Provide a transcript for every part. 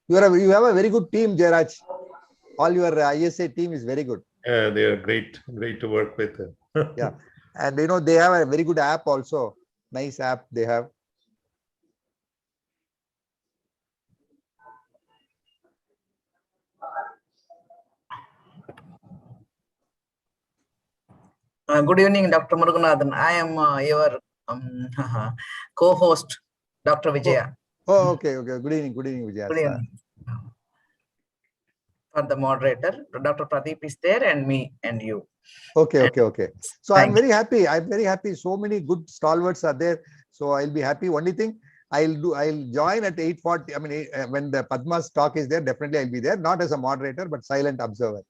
You have a very good team, Jairaj. All your ISA team is very good. Yeah, they are great to work with. Yeah, and they have a very good app also. Nice app they have. Good evening, Dr. Muruganathan. I am your co-host, Dr. Vijaya. Oh, okay. Good evening, Vijaya. Good evening. For the moderator, Dr. Pradeep is there, and me and you. Okay. So I'm very happy. So many good stalwarts are there. So I'll be happy. Only thing I'll join at 8:40. I mean, when the Padma's talk is there, definitely I'll be there. Not as a moderator, but silent observer.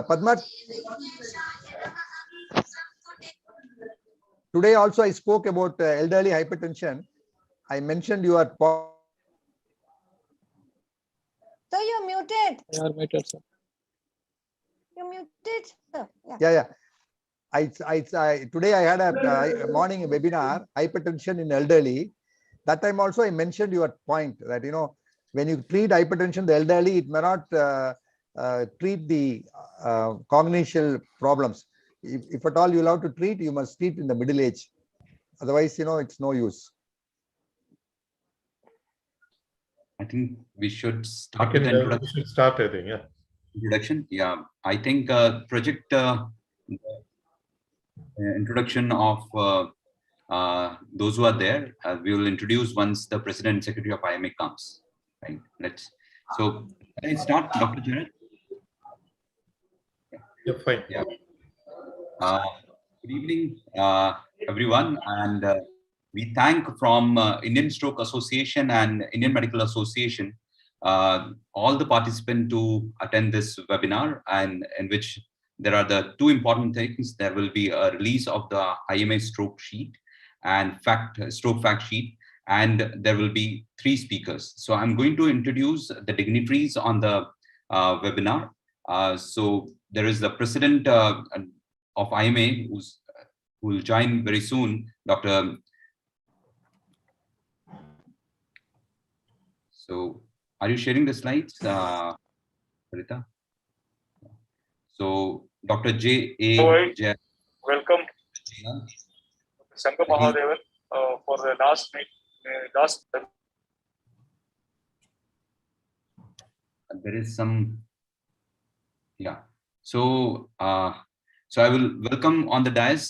Padma, today also I spoke about elderly hypertension. I mentioned your point. So you're muted. You are muted, sir. You're muted, sir. Yeah. Today I had a morning webinar, hypertension in elderly. That time also I mentioned your point that when you treat hypertension the elderly, it may not treat the cognition problems. If at all you'll have to treat, you must treat in the middle age. Otherwise, it's no use. I think we should start with the introduction. Introduction. Yeah, I think project introduction of those who are there. We will introduce once the President and Secretary of IMA comes. Right. So can I start, Dr. Jared? Yeah, fine. Yeah. Good evening, everyone, and we thank from Indian Stroke Association and Indian Medical Association all the participants to attend this webinar, and in which there are the two important things. There will be a release of the IMA stroke sheet and stroke fact sheet, and there will be 3 speakers. So I'm going to introduce the dignitaries on the webinar. So there is the President of IMA who will join very soon, Dr. So are you sharing the slides, Rita? So Dr. J.A. Welcome, Shankar Mahadevan, for the last. There is some, yeah. So so I will welcome on the dais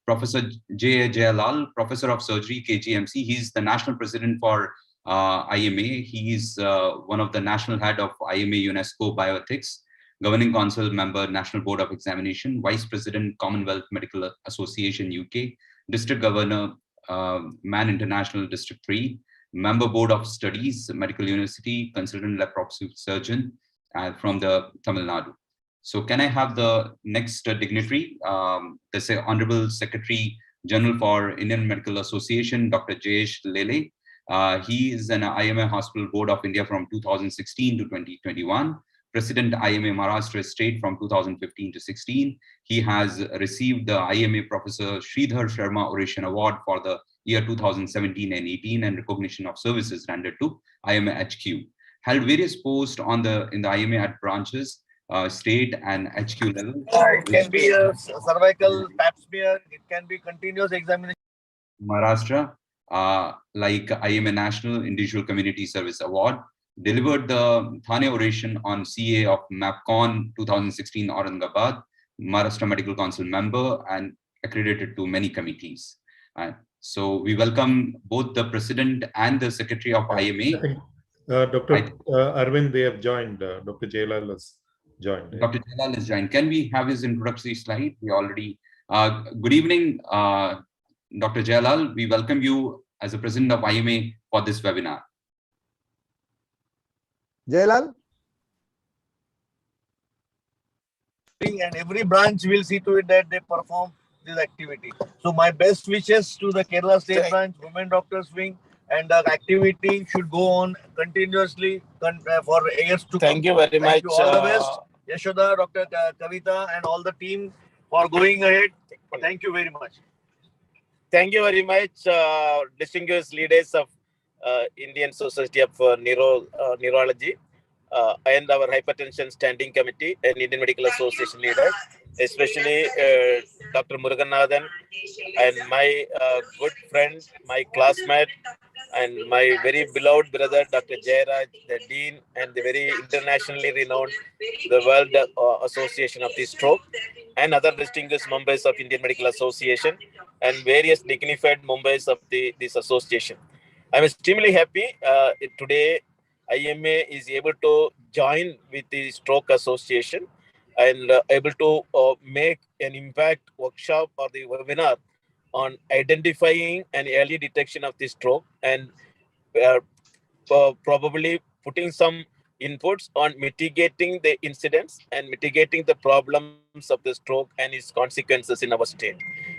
Professor J.A. Jayalal, Professor of Surgery, KGMC. He's the National President for IMA. He is one of the National Head of IMA UNESCO Bioethics, Governing Council Member, National Board of Examination, Vice President, Commonwealth Medical Association UK, District Governor, Man International District 3, Member Board of Studies, Medical University, Consultant Laparoscopic Surgeon from the Tamil Nadu. So can I have the next dignitary, the Honorable Secretary General for Indian Medical Association, Dr. Jayesh Lele. He is an IMA Hospital Board of India from 2016 to 2021. President IMA Maharashtra State from 2015 to 16. He has received the IMA Professor Sridhar Sharma Oration Award for the year 2017 and 18 and recognition of services rendered to IMA HQ. Held various posts in the IMA at branches, state and HQ level. It can be a cervical pap smear. It can be continuous examination. Maharashtra, like IMA National Individual Community Service Award. Delivered the Thane Oration on CA of MAPCON 2016 Aurangabad, Maharashtra Medical Council member, and accredited to many committees. So we welcome both the President and the Secretary of IMA. I think Dr. Arvind, they have joined. Dr. Jailal has joined. Dr. Jailal has joined. Can we have his introductory slide? We already. Good evening, Dr. Jailal. We welcome you as the President of IMA for this webinar. Jailal? And every branch will see to it that they perform this activity. So my best wishes to the Kerala State Branch, Women Doctors Wing, and the activity should go on continuously for years to come. Thank you very much. Thank you. All the best, Yashoda, Dr. Kavita, and all the team for going ahead. Thank you very much. Thank you very much, distinguished leaders of Indian Society of Neurology and our Hypertension Standing Committee and Indian Medical Association leaders, especially Dr. Muruganathan and my good friend, my classmate, and my very beloved brother, Dr. Jairaj, the Dean, and the very internationally renowned, the World Association of the Stroke, and other distinguished members of Indian Medical Association, and various dignified members of this association. I'm extremely happy today IMA is able to join with the Stroke Association and able to make an impact workshop or the webinar on identifying and early detection of the stroke, and probably putting some inputs on mitigating the incidence and mitigating the problems of the stroke and its consequences in our state.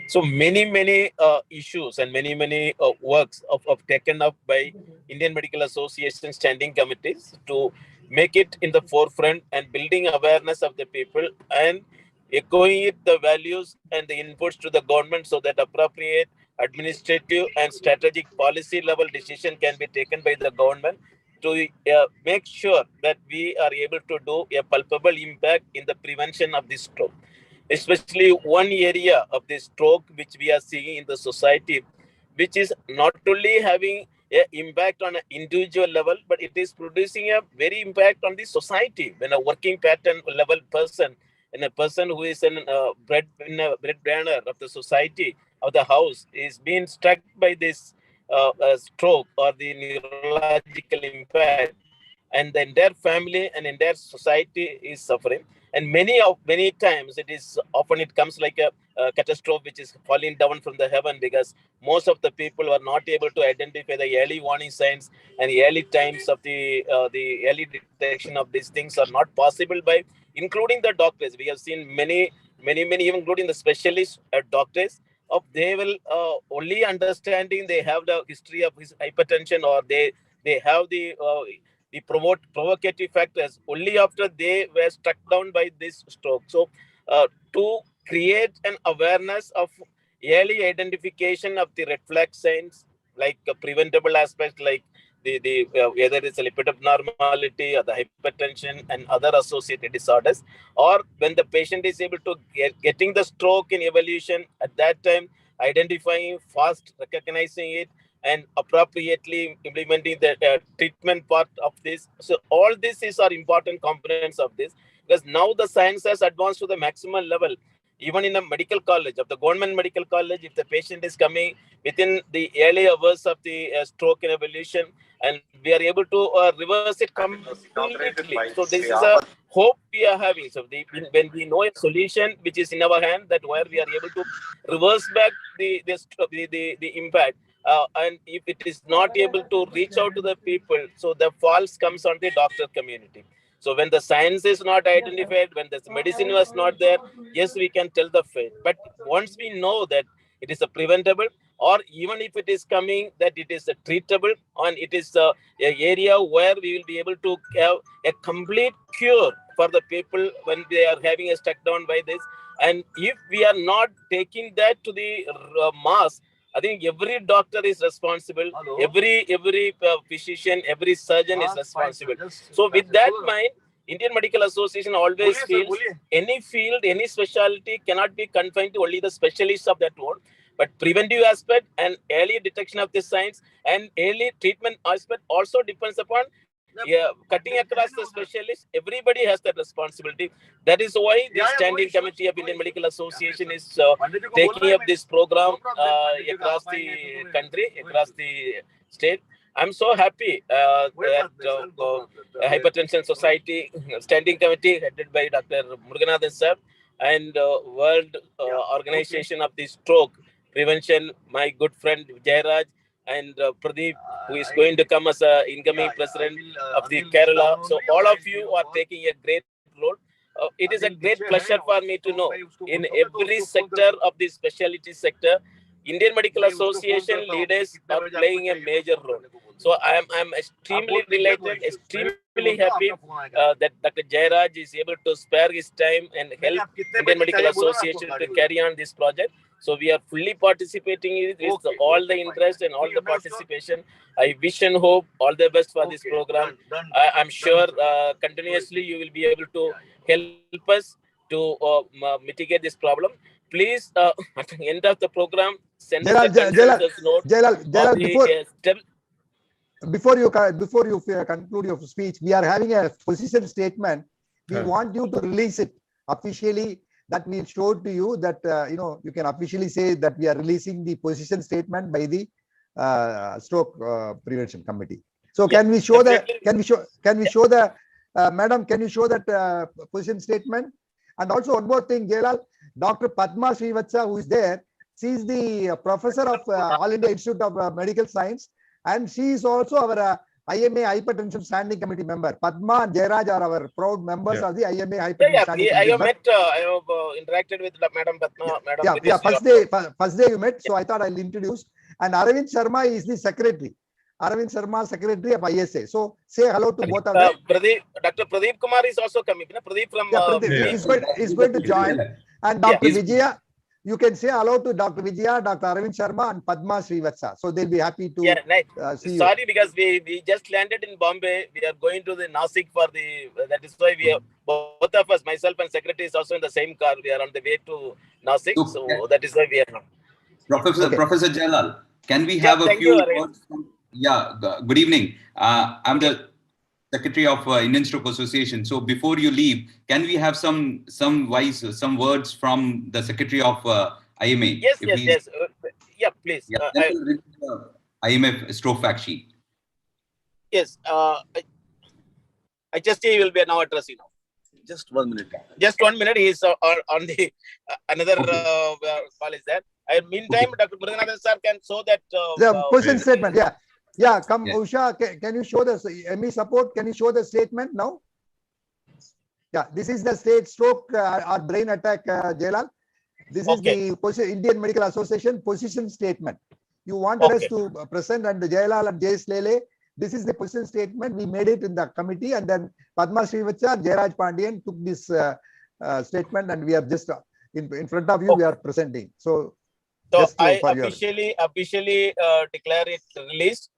So many issues and many works of taken up by Indian Medical Association standing committees to make it in the forefront and building awareness of the people and echoing it the values and the inputs to the government so that appropriate administrative and strategic policy level decision can be taken by the government to make sure that we are able to do a palpable impact in the prevention of this stroke. Especially one area of the stroke which we are seeing in the society, which is not only having an impact on an individual level, but it is producing a very impact on the society. When a working pattern level person and a person who is a breadwinner of the society, of the house, is being struck by this stroke or the neurological impact, and the entire family and entire society is suffering. And many times it comes like a catastrophe which is falling down from the heaven, because most of the people are not able to identify the early warning signs and the early times of the early detection of these things are not possible by including the doctors. We have seen many including the specialist doctors of they will only understanding they have the history of his hypertension, or they have the provocative factors only after they were struck down by this stroke. So to create an awareness of early identification of the red flag signs, like preventable aspects like the whether it's a lipid abnormality or the hypertension and other associated disorders, or when the patient is able to getting the stroke in evolution, at that time identifying fast, recognizing it, and appropriately implementing the treatment part of this. So all this are important components of this, because now the science has advanced to the maximum level. Even in a medical college, of the government medical college, if the patient is coming within the early hours of the stroke in evolution, and we are able to reverse it completely. So this is a hope we are having. So when we know a solution which is in our hand, that where we are able to reverse back the impact, and if it is not able to reach out to the people, so the falls comes on the doctor community. So when the science is not identified, when the medicine was not there, yes, we can tell the fate. But once we know that it is a preventable, or even if it is coming, that it is a treatable, and it is a area where we will be able to have a complete cure for the people when they are having a stuck down by this. And if we are not taking that to the mass, I think every doctor is responsible. Hello. Every physician, every surgeon is responsible. So with that mind, Indian Medical Association always feels any field, any specialty cannot be confined to only the specialists of that one, but preventive aspect and early detection of the signs and early treatment aspect also depends upon cutting across the specialists. Everybody has that responsibility. That is why the Standing Committee of Indian Medical Association is taking up this program across the country, across the state. I'm so happy that Hypertension Society Standing Committee headed by Dr. Muruganathan sir and World Organization of the Stroke Prevention, my good friend Jairaj, and Pradeep, who is going to come as an incoming president of the Kerala. So all of you are taking a great role. It is a great pleasure for me to know in every sector of the specialty sector, Indian Medical Association leaders are playing a major role. So I'm extremely delighted, extremely happy that Dr. Jairaj is able to spare his time and help Indian Medical Association to carry on this project. So we are fully participating in it with all the interest and all the participation. I wish and hope all the best for this program. I'm sure continuously you will be able to help us to mitigate this problem. Please, at the end of the program, send us a consensus note. Before you conclude your speech, we are having a position statement. We want you to release it officially. That we showed to you that you can officially say that we are releasing the position statement by the stroke prevention committee. So can we show that? Can we show the madam? Can you show that position statement? And also one more thing, Jailal, Dr. Padma Srivatsa, who is there, she is the professor of All India Institute of Medical Science, and she is also our IMA Hypertension Standing Committee member. Padma and Jairaj are our proud members of the IMA Hypertension Standing Committee. I have interacted with Madam Padma. First day you met, so I thought I'll introduce. And Arvind Sharma is the secretary. Arvind Sharma, secretary of ISA. So say hello to both of them. Dr. Pradeep Kumar is also coming. Pradeep from is going to join. And Dr. Vijaya, you can say hello to Dr. Vijaya, Dr. Arvind Sharma, and Padma Srivatsa. So they'll be happy to see you. Sorry, because we just landed in Bombay. We are going to the Nasik for the. That is why we have both of us, myself and secretary, is also in the same car. We are on the way to Nasik. So that is why we are. Professor Jailal, can we have a few words? Good evening. I'm the Secretary of Indian Stroke Association. So before you leave, can we have some words from the Secretary of IMA? Yes. Yeah, please. IMA stroke fact sheet. Yes. I just say he will be now addressing. Just 1 minute. Just 1 minute. He is on the another call is there. And meantime, Dr. Muruganathan sir can show that the position statement. Come, Usha, can you show the ME support? Can you show the statement now? Yeah, this is the state stroke or brain attack, Jailal. This is the Indian Medical Association position statement. You wanted us to present, and Jailal and Jayesh Lele, this is the position statement. We made it in the committee, and then Padma Srivatsa and Jairaj Pandian took this statement, and we are just in front of you, we are presenting. So I officially declare it released.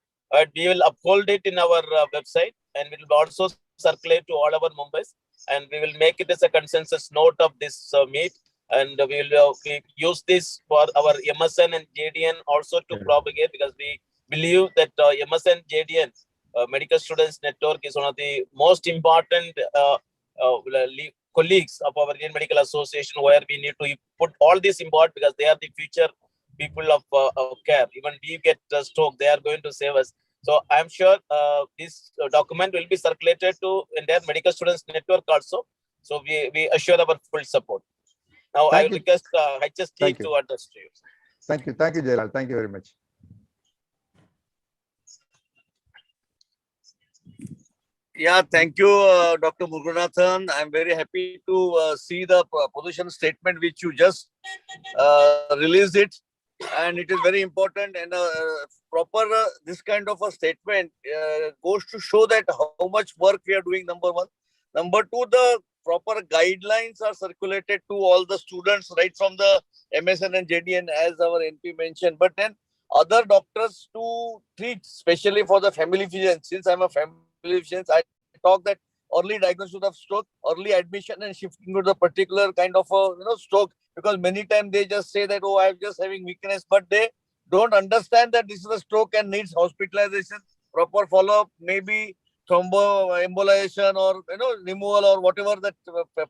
We will uphold it in our website, and we will also circulate to all our members, and we will make it as a consensus note of this meet, and we will use this for our MSN and JDN also to propagate, because we believe that MSN JDN Medical Students Network is one of the most important colleagues of our Indian Medical Association, where we need to put all this import, because they are the future people of care. Even we get stroke, they are going to save us. So I'm sure this document will be circulated to entire Medical Students Network also. So we assure our full support. Now I will request HST to address to you. Thank you, Jailal. Thank you very much. Yeah, thank you, Dr. Muruganathan. I'm very happy to see the position statement which you just released it, and it is very important. And proper this kind of a statement goes to show that how much work we are doing. Number one, number two, the proper guidelines are circulated to all the students, right from the MSN and JDN, as our NP mentioned. But then other doctors to treat, especially for the family physicians. Since I'm a family physician, I talk that early diagnosis of stroke, early admission, and shifting to the particular kind of stroke, because many times they just say that, oh, I'm just having weakness, but they don't understand that this is a stroke and needs hospitalization, proper follow-up, maybe thromboembolization or removal or whatever that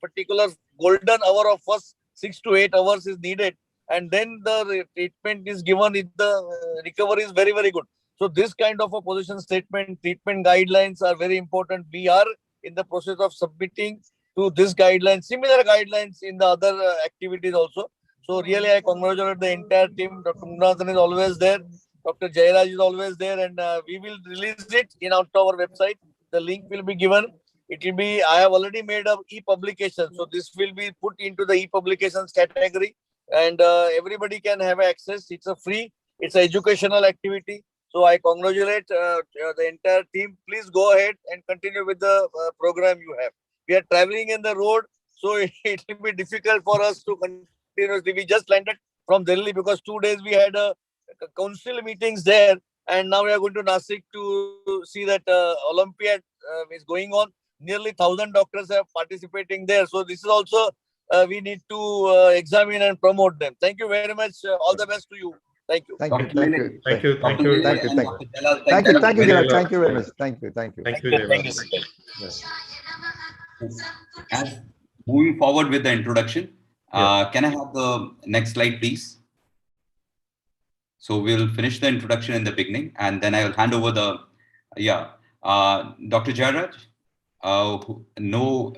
particular golden hour of first 6 to 8 hours is needed, and then the treatment is given if the recovery is very, very good. So this kind of a position statement, treatment guidelines are very important. We are in the process of submitting to this guideline, similar guidelines in the other activities also. So really, I congratulate the entire team. Dr. Muruganathan is always there. Dr. Jairaj is always there, and we will release it in our website. The link will be given. It will be, I have already made a e-publication. So this will be put into the e-publications category. and everybody can have access. It's a free, it's an educational activity. So I congratulate the entire team. Please go ahead and continue with the program you have. We are traveling in the road, so it will be difficult for us to continuously. We just landed from Delhi because 2 days we had council meetings there, and now we are going to Nasik to see that Olympiad is going on. Nearly 1,000 doctors are participating there. So this is also we need to examine and promote them. Thank you very much. All the best to you. Thank you. Thank you. Dr. Thank Lele. you. Thank you. Thank Dr. you. Lele Thank you. and Thank Dr. you. Jalal, Thank you. Thank you, very Jalal. much. Thank you very much. Thank you. Thank you. Thank you, Thank you, Jayamal. sir. Yes. As moving forward with the introduction, can I have the next slide, please? So we'll finish the introduction in the beginning, and then I will hand over the, Dr. Jairaj. No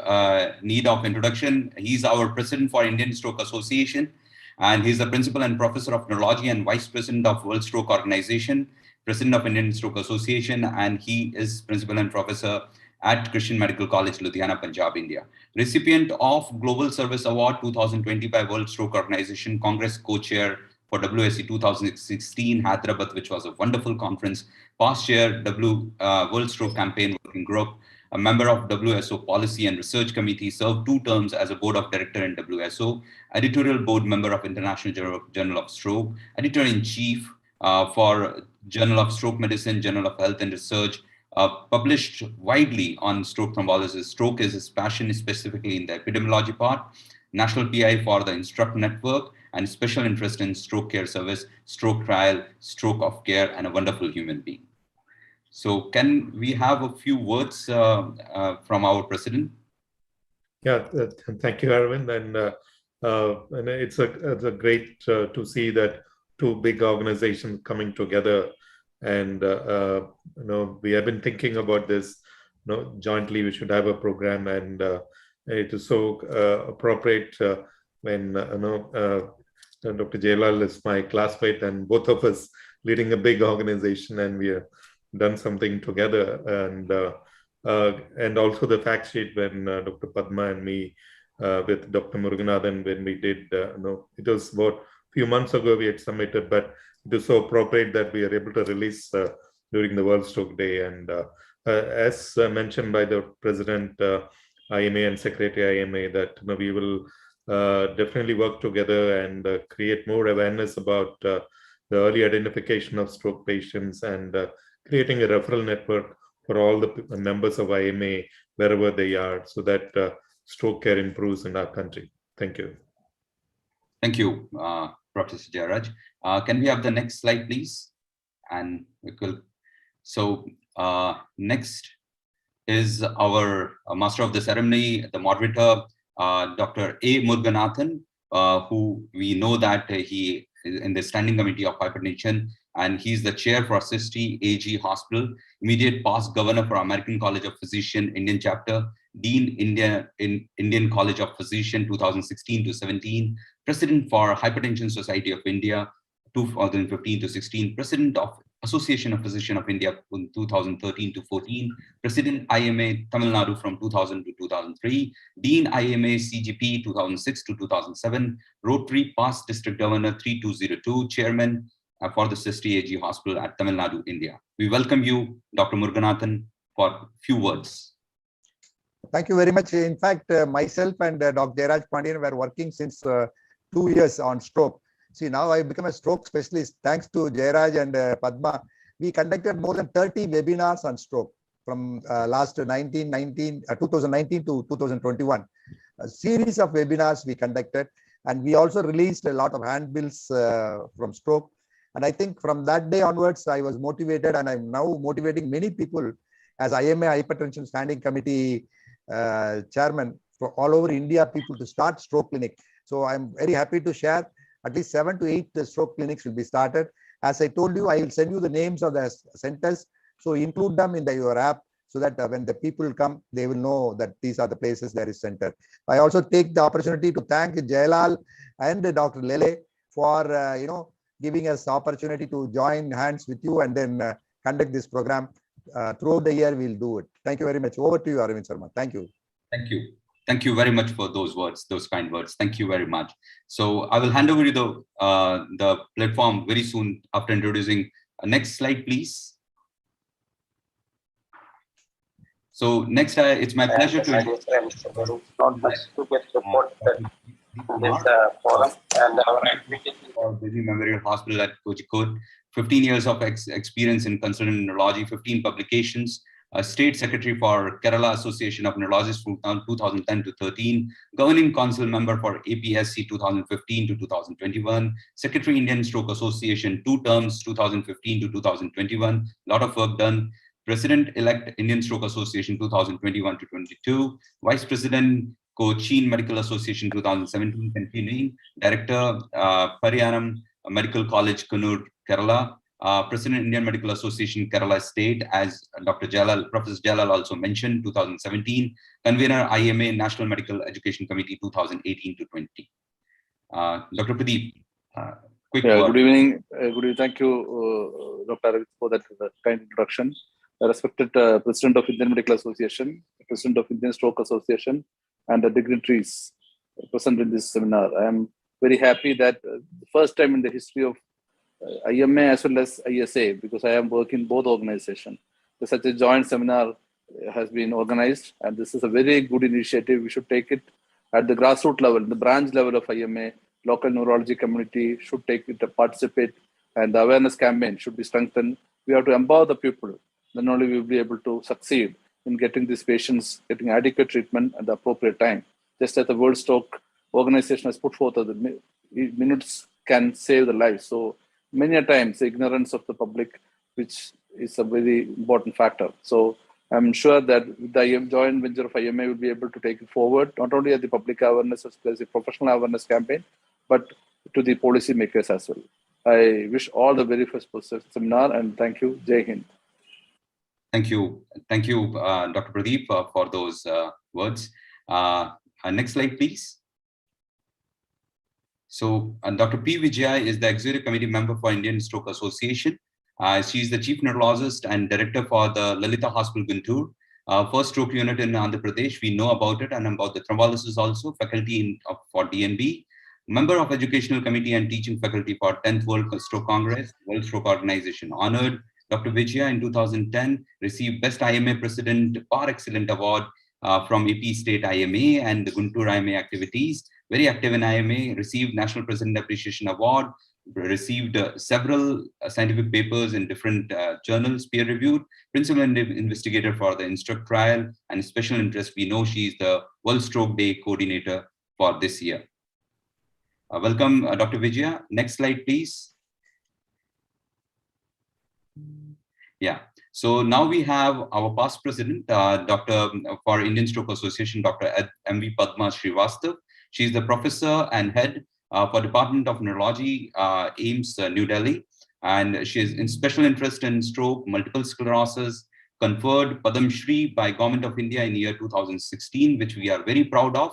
need of introduction. He's our president for Indian Stroke Association, and he's the principal and professor of neurology and vice president of World Stroke Organization, president of Indian Stroke Association, and he is principal and professor at Christian Medical College, Ludhiana, Punjab, India. Recipient of Global Service Award 2020 by World Stroke Organization, Congress co-chair for WSC 2016 Hyderabad, which was a wonderful conference. Past chair World Stroke Campaign Working Group, a member of WSO Policy and Research Committee, served 2 terms as a board of director in WSO, editorial board member of International Journal of Stroke, editor-in-chief for Journal of Stroke Medicine, Journal of Health and Research, published widely on stroke thrombolysis. Stroke is his passion, specifically in the epidemiology part, national PI for the Instruct Network, and special interest in stroke care service, stroke trial, stroke of care, and a wonderful human being. So can we have a few words from our president? Yeah, thank you, Arvind. And it's a great to see that 2 big organizations coming together. And we have been thinking about this. Jointly we should have a program, and it is so appropriate when Dr. Jailal is my classmate, and both of us leading a big organization, and we have done something together. And also the fact sheet when Dr. Padma and me with Dr. Muruganathan, when we did, it was about a few months ago we had submitted, but it is so appropriate that we are able to release during the World Stroke Day. And as mentioned by the President IMA and Secretary IMA, that we will definitely work together and create more awareness about the early identification of stroke patients, and creating a referral network for all the members of IMA wherever they are, so that stroke care improves in our country. Thank you. Thank you, Professor Jairaj. Can we have the next slide, please? And we will. So next is our master of the ceremony, the moderator, Dr. A. Muruganathan, who we know that he is in the standing committee of hypertension, and he's the chair for SISTI AG Hospital, immediate past governor for American College of Physicians Indian chapter, Dean Indian College of Physicians 2016 to 17, president for Hypertension Society of India 2015 to 16, president of Association of Physicians of India in 2013 to 14, president IMA Tamil Nadu from 2000 to 2003, dean IMA CGP 2006 to 2007, Rotary past district governor 3202, chairman for the SISTI AG Hospital at Tamil Nadu, India. We welcome you, Dr. Muruganathan, for a few words. Thank you very much. In fact, myself and Dr. Jairaj Pandian were working since 2 years on stroke. See, now I've become a stroke specialist. Thanks to Jairaj and Padma, we conducted more than 30 webinars on stroke from last 2019 to 2021. A series of webinars we conducted, and we also released a lot of handbills from stroke. And I think from that day onwards, I was motivated, and I'm now motivating many people as IMA Hypertension Standing Committee chairman for all over India, people to start stroke clinic. So I'm very happy to share at least 7 to 8 stroke clinics will be started. As I told you, I will send you the names of the centers. So include them in your app, so that when the people come, they will know that these are the places there is center. I also take the opportunity to thank Jailal and Dr. Lele for giving us the opportunity to join hands with you and then conduct this program. Throughout the year, we'll do it. Thank you very much. Over to you, Arvind Sharma. Thank you. Thank you. Thank you very much for those words, those kind words. Thank you very much. So I will hand over you the platform very soon after introducing. Next slide, please. So next, it's my pleasure to get supported in this forum and our activities for Busy Memorial Hospital at Kozhikode. 15 years of experience in consultant neurology, 15 publications, State Secretary for Kerala Association of Neurologists from 2010 to 13, Governing Council member for APSC 2015 to 2021, Secretary Indian Stroke Association, 2 terms, 2015 to 2021, lot of work done. President-elect Indian Stroke Association 2021 to 22, Vice President Cochin Medical Association 2017 continuing, Director Pariyanam Medical College Kannur, Kerala, President Indian Medical Association Kerala State, as Dr. Jalal, Professor Jalal also mentioned, 2017, Convener IMA National Medical Education Committee 2018 to 20. Dr. Pradeep, quick word. Good evening. Good evening. Thank you, Dr. Arvind, for that kind introduction. Respected President of Indian Medical Association, President of Indian Stroke Association, and the dignitaries present in this seminar. I am very happy that the first time in the history of IMA as well as ISA, because I am working in both organizations, such a joint seminar has been organized, and this is a very good initiative. We should take it at the grassroots level, the branch level of IMA. Local neurology community should take it to participate, and the awareness campaign should be strengthened. We have to empower the people. Then only we will be able to succeed in getting these patients getting adequate treatment at the appropriate time. Just as the World Stroke Organization has put forth, the minutes can save the life. So many a times the ignorance of the public, which is a very important factor. So I'm sure that the joint venture of IMA will be able to take it forward, not only at the public awareness as well as the professional awareness campaign, but to the policy makers as well. I wish all the very first seminar, and thank you. Jai Hind. Thank you, Dr. Pradeep, for those words. Next slide, please. So, Dr. P. Vijaya is the Executive Committee member for Indian Stroke Association. She is the Chief Neurologist and Director for the Lalita Hospital, Guntur. First stroke unit in Andhra Pradesh. We know about it and about the thrombolysis also, faculty for DNB. Member of Educational Committee and Teaching Faculty for 10th World Stroke Congress, World Stroke Organization. Honored. Dr. Vijaya in 2010 received Best IMA President Par Excellent Award from AP State IMA and the Guntur IMA activities. Very active in IMA, received National President Appreciation Award, received several scientific papers in different journals, peer-reviewed, principal investigator for the Instruct trial, and special interest. We know she is the World Stroke Day coordinator for this year. Welcome, Dr. Vijaya. Next slide, please. Yeah, so now we have our past president, Dr. for Indian Stroke Association, Dr. M.V. Padma Srivastav. She is the professor and head for Department of Neurology, AIIMS, New Delhi. And she is in special interest in stroke, multiple sclerosis, conferred Padam Shri by Government of India in year 2016, which we are very proud of.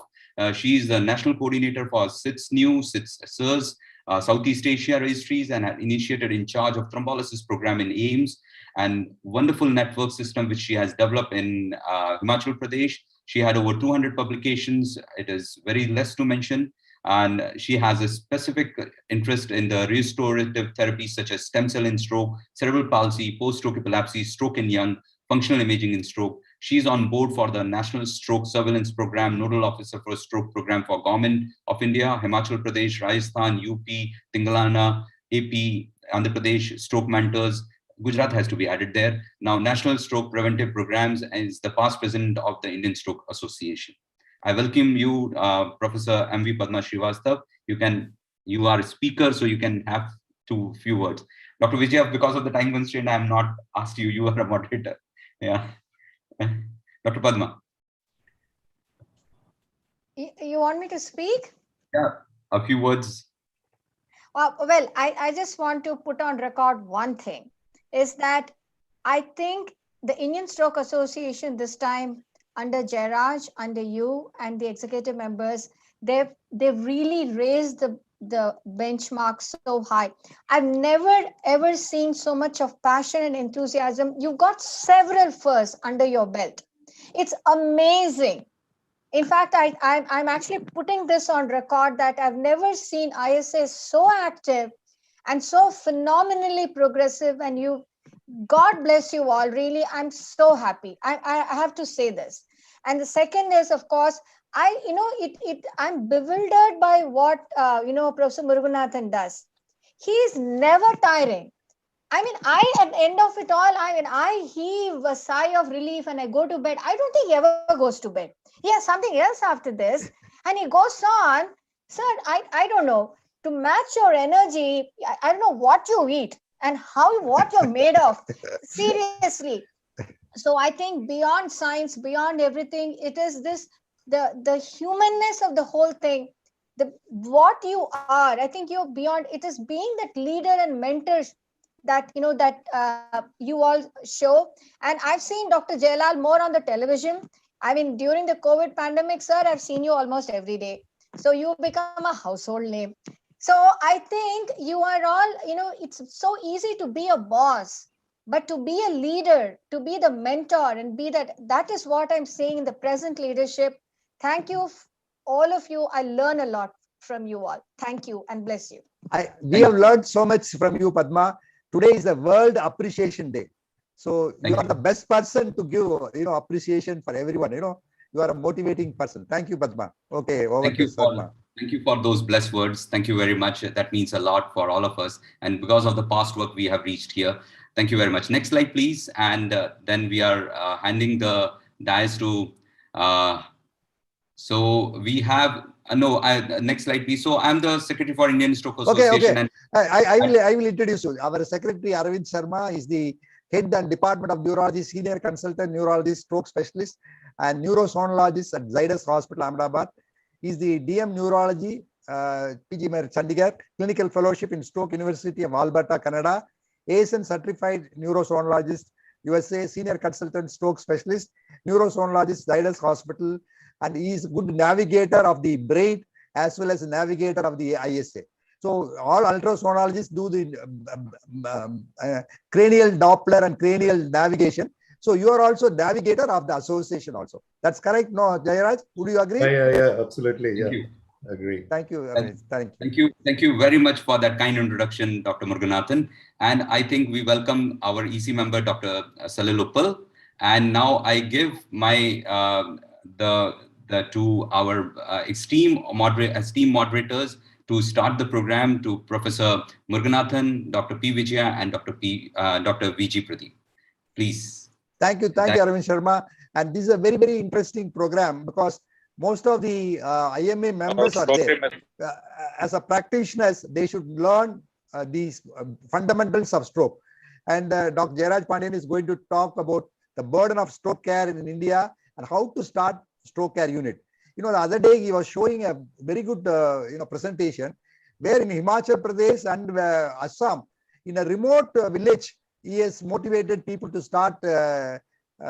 She is the national coordinator for SITS New, SITS SIRS, Southeast Asia registries, and had initiated in charge of thrombolysis program in AIIMS, and wonderful network system which she has developed in Himachal Pradesh. She had over 200 publications. It is very less to mention. And she has a specific interest in the restorative therapies such as stem cell in stroke, cerebral palsy, post-stroke epilepsy, stroke in young, functional imaging in stroke. She's on board for the National Stroke Surveillance Program, Nodal Officer for Stroke Program for Government of India, Himachal Pradesh, Rajasthan, UP, Telangana, AP, Andhra Pradesh, stroke mentors. Gujarat has to be added there. Now, National Stroke Preventive Programs is the past president of the Indian Stroke Association. I welcome you, Professor M.V. Padma Srivastav. You are a speaker, so you can have few words. Dr. Vijaya, because of the time constraint, I am not asked you. You are a moderator. Yeah. Dr. Padma. You want me to speak? Yeah, a few words. Well, I just want to put on record one thing, is that I think the Indian Stroke Association this time, under Jairaj, under you and the executive members, they've really raised the benchmark so high. I've never ever seen so much of passion and enthusiasm. You've got several firsts under your belt. It's amazing. In fact, I'm actually putting this on record that I've never seen ISA so active and so phenomenally progressive. And you, God bless you all. Really, I'm so happy. I have to say this. And the second is, of course, I'm bewildered by what Professor Muruganathan does. He is never tiring. I mean, at the end of it all, I heave a sigh of relief and I go to bed. I don't think he ever goes to bed. He has something else after this, and he goes on. Sir, I don't know. To match your energy, I don't know what you eat and what you're made of. Seriously. So I think beyond science, beyond everything, it is the humanness of the whole thing. What you are, I think you're beyond. It is being that leader and mentor that you all show. And I've seen Dr. Jailal more on the television. I mean, during the COVID pandemic, sir, I've seen you almost every day. So you become a household name. So I think you are all, it's so easy to be a boss, but to be a leader, to be the mentor and be that is what I'm saying in the present leadership. Thank you, all of you. I learn a lot from you all. Thank you and bless you. We have learned so much from you, Padma. Today is the World Appreciation Day. So you are the best person to give, appreciation for everyone. You are a motivating person. Thank you, Padma. Okay, over to Sharma. Thank you for those blessed words. Thank you very much. That means a lot for all of us. And because of the past work we have reached here, thank you very much. Next slide, please. And then we are handing the dais to, so we have, next slide, please. So I'm the Secretary for Indian Stroke Association. Okay. And I will introduce you. Our Secretary, Arvind Sharma, is the Head and Department of Neurology, Senior Consultant Neurologist, Stroke Specialist, and Neurosonologist at Zydus Hospital, Ahmedabad. He is the DM Neurology, PG Chandigarh, Clinical Fellowship in Stroke University of Alberta, Canada, ASN Certified Neurosonologist, USA, Senior Consultant Stroke Specialist, Neurosonologist, Zydus Hospital, and he is good navigator of the brain as well as navigator of the ISA. So all ultrasonologists do the cranial Doppler and cranial navigation. So you are also navigator of the association also. That's correct, no, Jayaraj? Would you agree? Yeah, absolutely. Thank you. Agree. Thank you very much for that kind introduction, Dr. Muruganathan. And I think we welcome our EC member, Dr. Salil Uppal. And now I give my to our esteemed moderators to start the program, to Professor Muruganathan, Dr. P. Vijaya, and Dr. V.G. Pradeep. Please. Thank you, Arvind Sharma. And this is a very, very interesting program because most of the IMA members are there. As a practitioners, they should learn these fundamentals of stroke. And Dr. Jairaj Pandian is going to talk about the burden of stroke care in India and how to start stroke care unit. The other day he was showing a very good presentation where in Himachal Pradesh and Assam, in a remote village, he has motivated people to start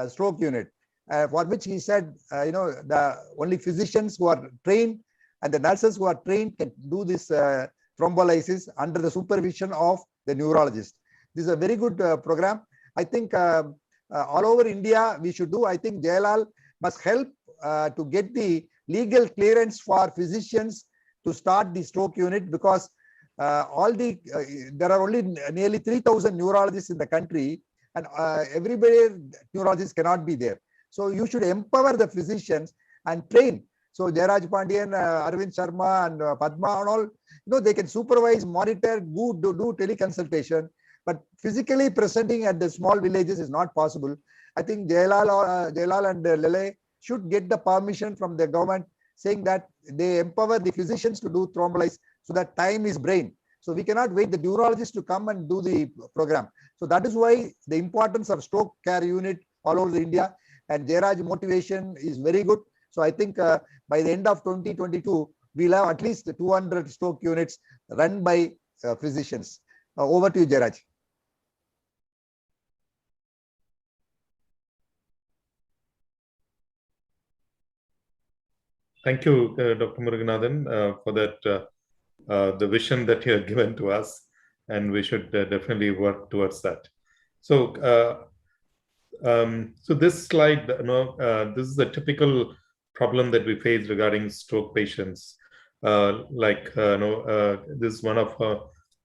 stroke unit. For which he said, the only physicians who are trained and the nurses who are trained can do this thrombolysis under the supervision of the neurologist. This is a very good program. I think all over India we should do. I think Jailal must help to get the legal clearance for physicians to start the stroke unit because there are only nearly 3,000 neurologists in the country and everybody neurologists cannot be there. So you should empower the physicians and train. So Jairaj Pandian, Arvind Sharma and Padma and all, they can supervise, monitor, do teleconsultation, but physically presenting at the small villages is not possible. I think Jailal and Lele should get the permission from the government saying that they empower the physicians to do thrombolysis so that time is brain. So we cannot wait the neurologist to come and do the program. So that is why the importance of stroke care unit all over India. And Jairaj motivation is very good. So I think by the end of 2022, we'll have at least 200 stroke units run by physicians. Over to you, Jairaj. Thank you, Dr. Muruganathan, for that, the vision that you have given to us, and we should definitely work towards that. So, so this slide, this is a typical problem that we face regarding stroke patients. This is one of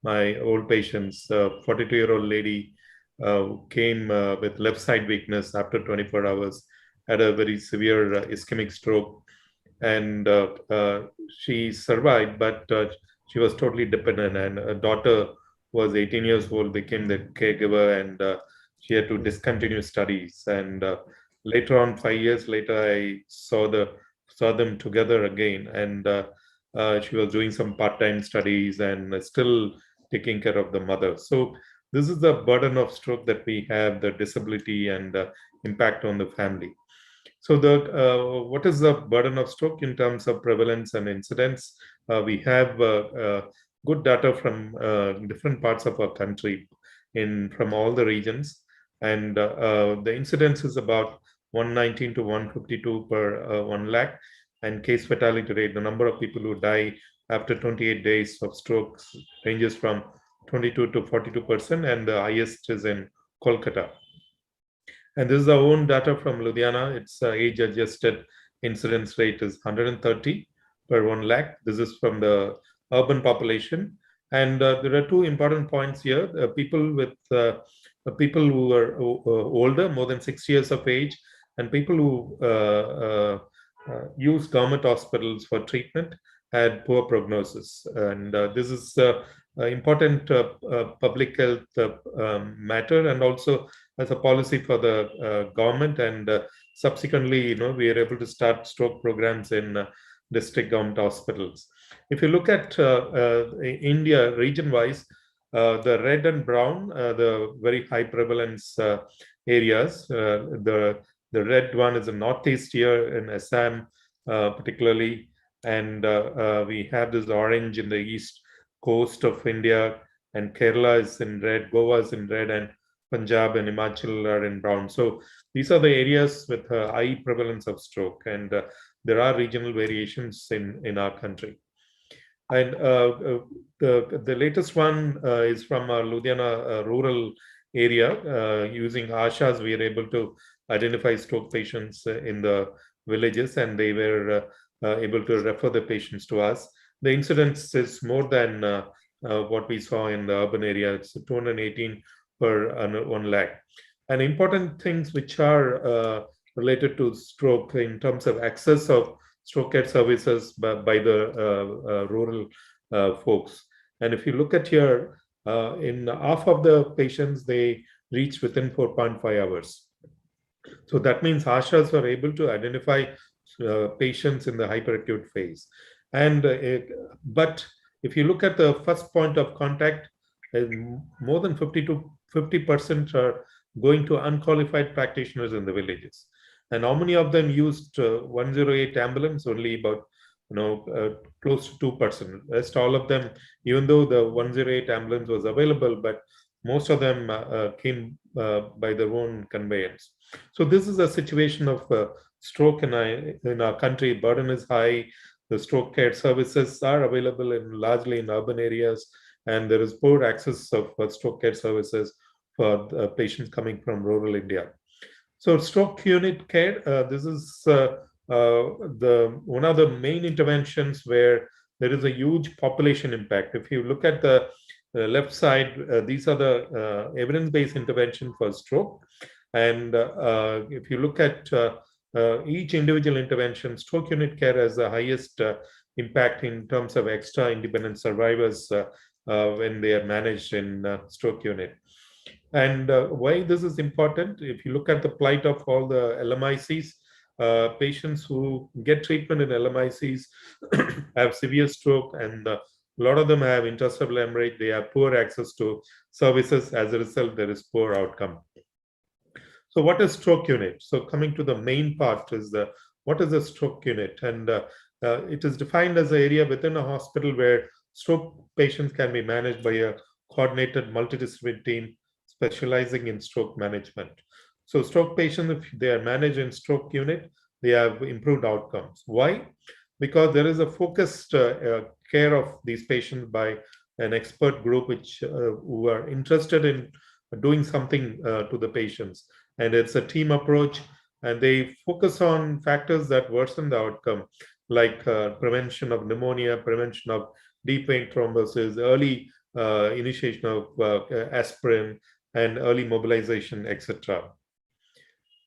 my old patients, 42-year-old lady who came with left side weakness after 24 hours, had a very severe ischemic stroke, and she survived, but she was totally dependent, and her daughter was 18 years old, became the caregiver, and she had to discontinue studies. And later on, 5 years later, I saw them together again, and she was doing some part-time studies and still taking care of the mother. So this is the burden of stroke that we have, the disability and impact on the family. So what is the burden of stroke in terms of prevalence and incidence? We have good data from different parts of our country, from all the regions, and the incidence is about 119 to 152 per 1 lakh, and case fatality rate, the number of people who die after 28 days of strokes, ranges from 22 to 42%, and the highest is in Kolkata. And this is our own data from Ludhiana. Its age-adjusted incidence rate is 130 per 1 lakh. This is from the urban population. And there are two important points here. People who are older, more than 6 years of age, and people who use government hospitals for treatment had poor prognosis. And this is important public health matter, and also as a policy for the government. And subsequently, we are able to start stroke programs in district government hospitals. If you look at India region-wise, the red and brown, the very high prevalence areas. The red one is the northeast here in Assam, particularly, and we have this orange in the east coast of India, and Kerala is in red, Goa is in red, and Punjab and Himachal are in brown. So these are the areas with high prevalence of stroke, and there are regional variations in our country. And the latest one is from our Ludhiana rural area. Using ASHAs, we are able to identify stroke patients in the villages, and they were able to refer the patients to us. The incidence is more than what we saw in the urban area. It's 218 per 1 lakh. And important things which are related to stroke in terms of access of stroke care services by the rural folks. And if you look at here, in half of the patients, they reach within 4.5 hours. So that means ASHAs were able to identify patients in the hyperacute phase. And but if you look at the first point of contact, more than 50% are going to unqualified practitioners in the villages. And how many of them used 108 ambulance? Only about close to 2%. Rest all of them, even though the 108 ambulance was available, but most of them came by their own conveyance. So this is a situation of stroke in our country. Burden is high. The stroke care services are available largely in urban areas, and there is poor access of stroke care services for patients coming from rural India. So stroke unit care, this is one of the main interventions where there is a huge population impact. If you look at the left side, these are the evidence-based intervention for stroke. And if you look at each individual intervention, stroke unit care has the highest impact in terms of extra independent survivors when they are managed in stroke unit. And why this is important, if you look at the plight of all the LMICs, patients who get treatment in LMICs have severe stroke, and a lot of them have intracerebral hemorrhage. They have poor access to services. As a result, there is poor outcome. So what is stroke unit? So coming to the main part is what is a stroke unit? And it is defined as an area within a hospital where stroke patients can be managed by a coordinated multidisciplinary team specializing in stroke management. So stroke patients, if they are managed in stroke unit, they have improved outcomes. Why? Because there is a focused care of these patients by an expert group who are interested in doing something to the patients. And it's a team approach. and they focus on factors that worsen the outcome, like prevention of pneumonia, prevention of deep vein thrombosis, early initiation of aspirin, and early mobilization, etc.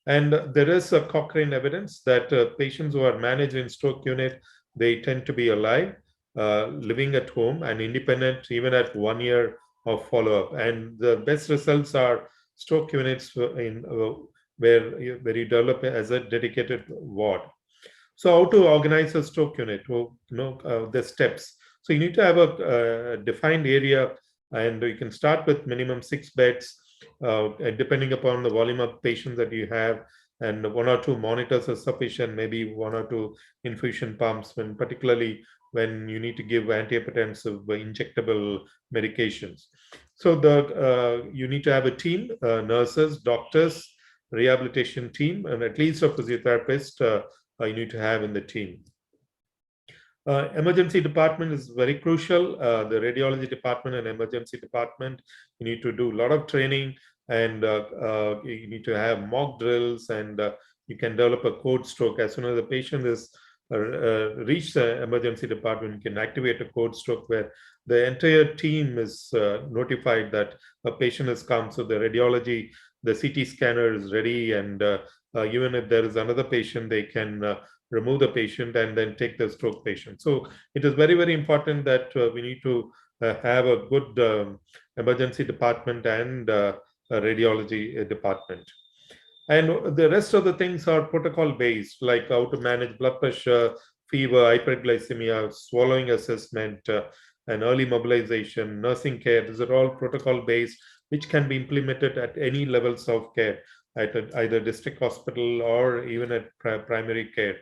And there is a Cochrane evidence that patients who are managed in stroke unit, they tend to be alive, living at home and independent even at 1 year of follow-up. And the best results are stroke units where you develop as a dedicated ward. So how to organize a stroke unit? Well, the steps. So you need to have a defined area, and you can start with minimum 6 beds, depending upon the volume of patients that you have, and 1 or 2 monitors are sufficient, maybe 1 or 2 infusion pumps, particularly when you need to give antihypertensive injectable medications. So you need to have a team, nurses, doctors, rehabilitation team, and at least a physiotherapist you need to have in the team. Emergency department is very crucial. The radiology department and emergency department, you need to do a lot of training, and you need to have mock drills, and you can develop a code stroke. As soon as the patient is reached the emergency department, you can activate a code stroke where the entire team is notified that a patient has come. So the radiology, the CT scanner is ready, and even if there is another patient, they can remove the patient and then take the stroke patient. So it is very, very important that we need to have a good emergency department and a radiology department. And the rest of the things are protocol based, like how to manage blood pressure, fever, hyperglycemia, swallowing assessment, and early mobilization, nursing care. These are all protocol based, which can be implemented at any levels of care, at either district hospital or even at primary care.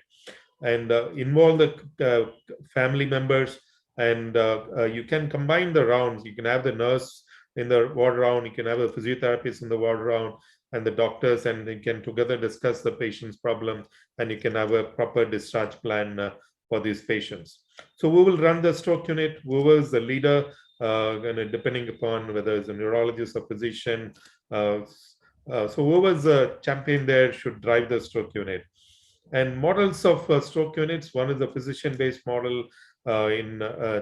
And involve the family members, and you can combine the rounds. You can have the nurse in the ward round, you can have a physiotherapist in the ward round, and the doctors, and they can together discuss the patient's problem, and you can have a proper discharge plan for these patients. So we will run the stroke unit, whoever is the leader, and depending upon whether it's a neurologist or physician. So whoever's a champion there should drive the stroke unit. And models of stroke units, one is a physician-based model in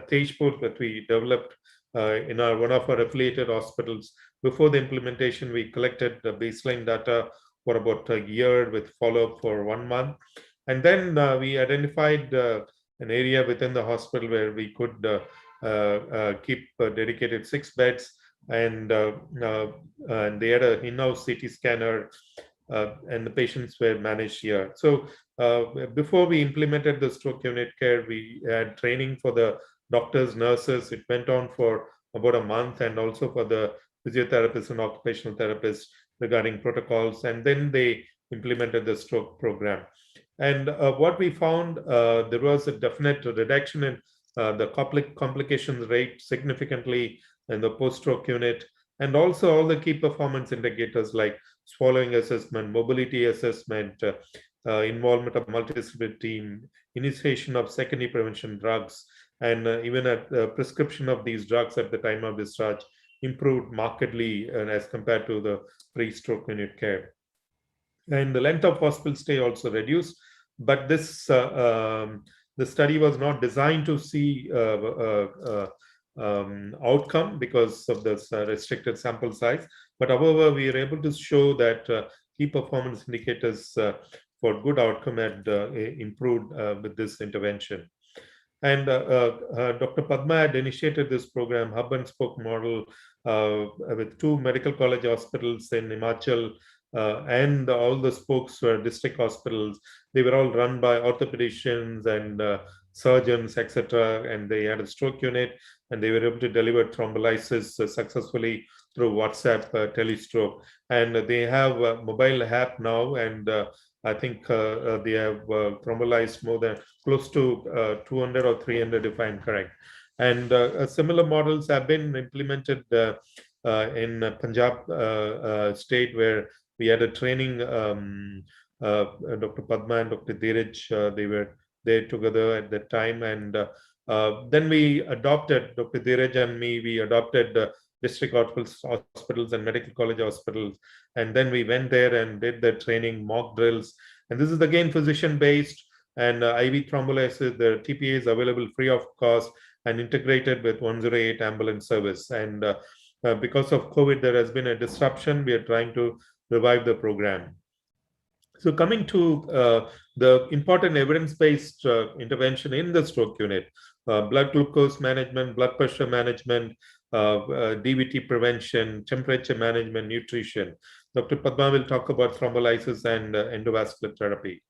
Tejpur that we developed in one of our affiliated hospitals. Before the implementation, we collected the baseline data for about a year with follow-up for 1 month. And then we identified an area within the hospital where we could keep dedicated 6 beds, and they had an in-house CT scanner, and the patients were managed here. So before we implemented the stroke unit care, we had training for the doctors, nurses. It went on for about a month, and also for the physiotherapists and occupational therapists regarding protocols. And then they implemented the stroke program. And what we found, there was a definite reduction in the complications rate significantly in the post-stroke unit, and also all the key performance indicators like swallowing assessment, mobility assessment, involvement of multidisciplinary team, initiation of secondary prevention drugs, and even prescription of these drugs at the time of discharge improved markedly as compared to the pre-stroke unit care. And the length of hospital stay also reduced, but this the study was not designed to see outcome because of this restricted sample size. But however, we are able to show that key performance indicators for good outcome had improved with this intervention. And Dr. Padma had initiated this program, hub and spoke model, with 2 medical college hospitals in Himachal, and all the spokes were district hospitals. They were all run by orthopedicians and surgeons, etc. And they had a stroke unit, and they were able to deliver thrombolysis successfully through WhatsApp telestroke. And they have a mobile app now, and I think they have thrombolized more than close to 200 or 300, if I'm correct. And similar models have been implemented in Punjab state, where we had a training. Dr. Padma and Dr. Dheeraj, they were there together at that time. And then we adopted, Dr. Dheeraj and me, we adopted district hospitals and medical college hospitals. And then we went there and did the training, mock drills. And this is again physician-based, and IV thrombolysis, the TPA is available free of cost and integrated with 108 ambulance service. And because of COVID, there has been a disruption. We are trying to revive the program. So coming to the important evidence-based intervention in the stroke unit, blood glucose management, blood pressure management, DVT prevention, temperature management, nutrition. Dr. Padma will talk about thrombolysis and endovascular therapy.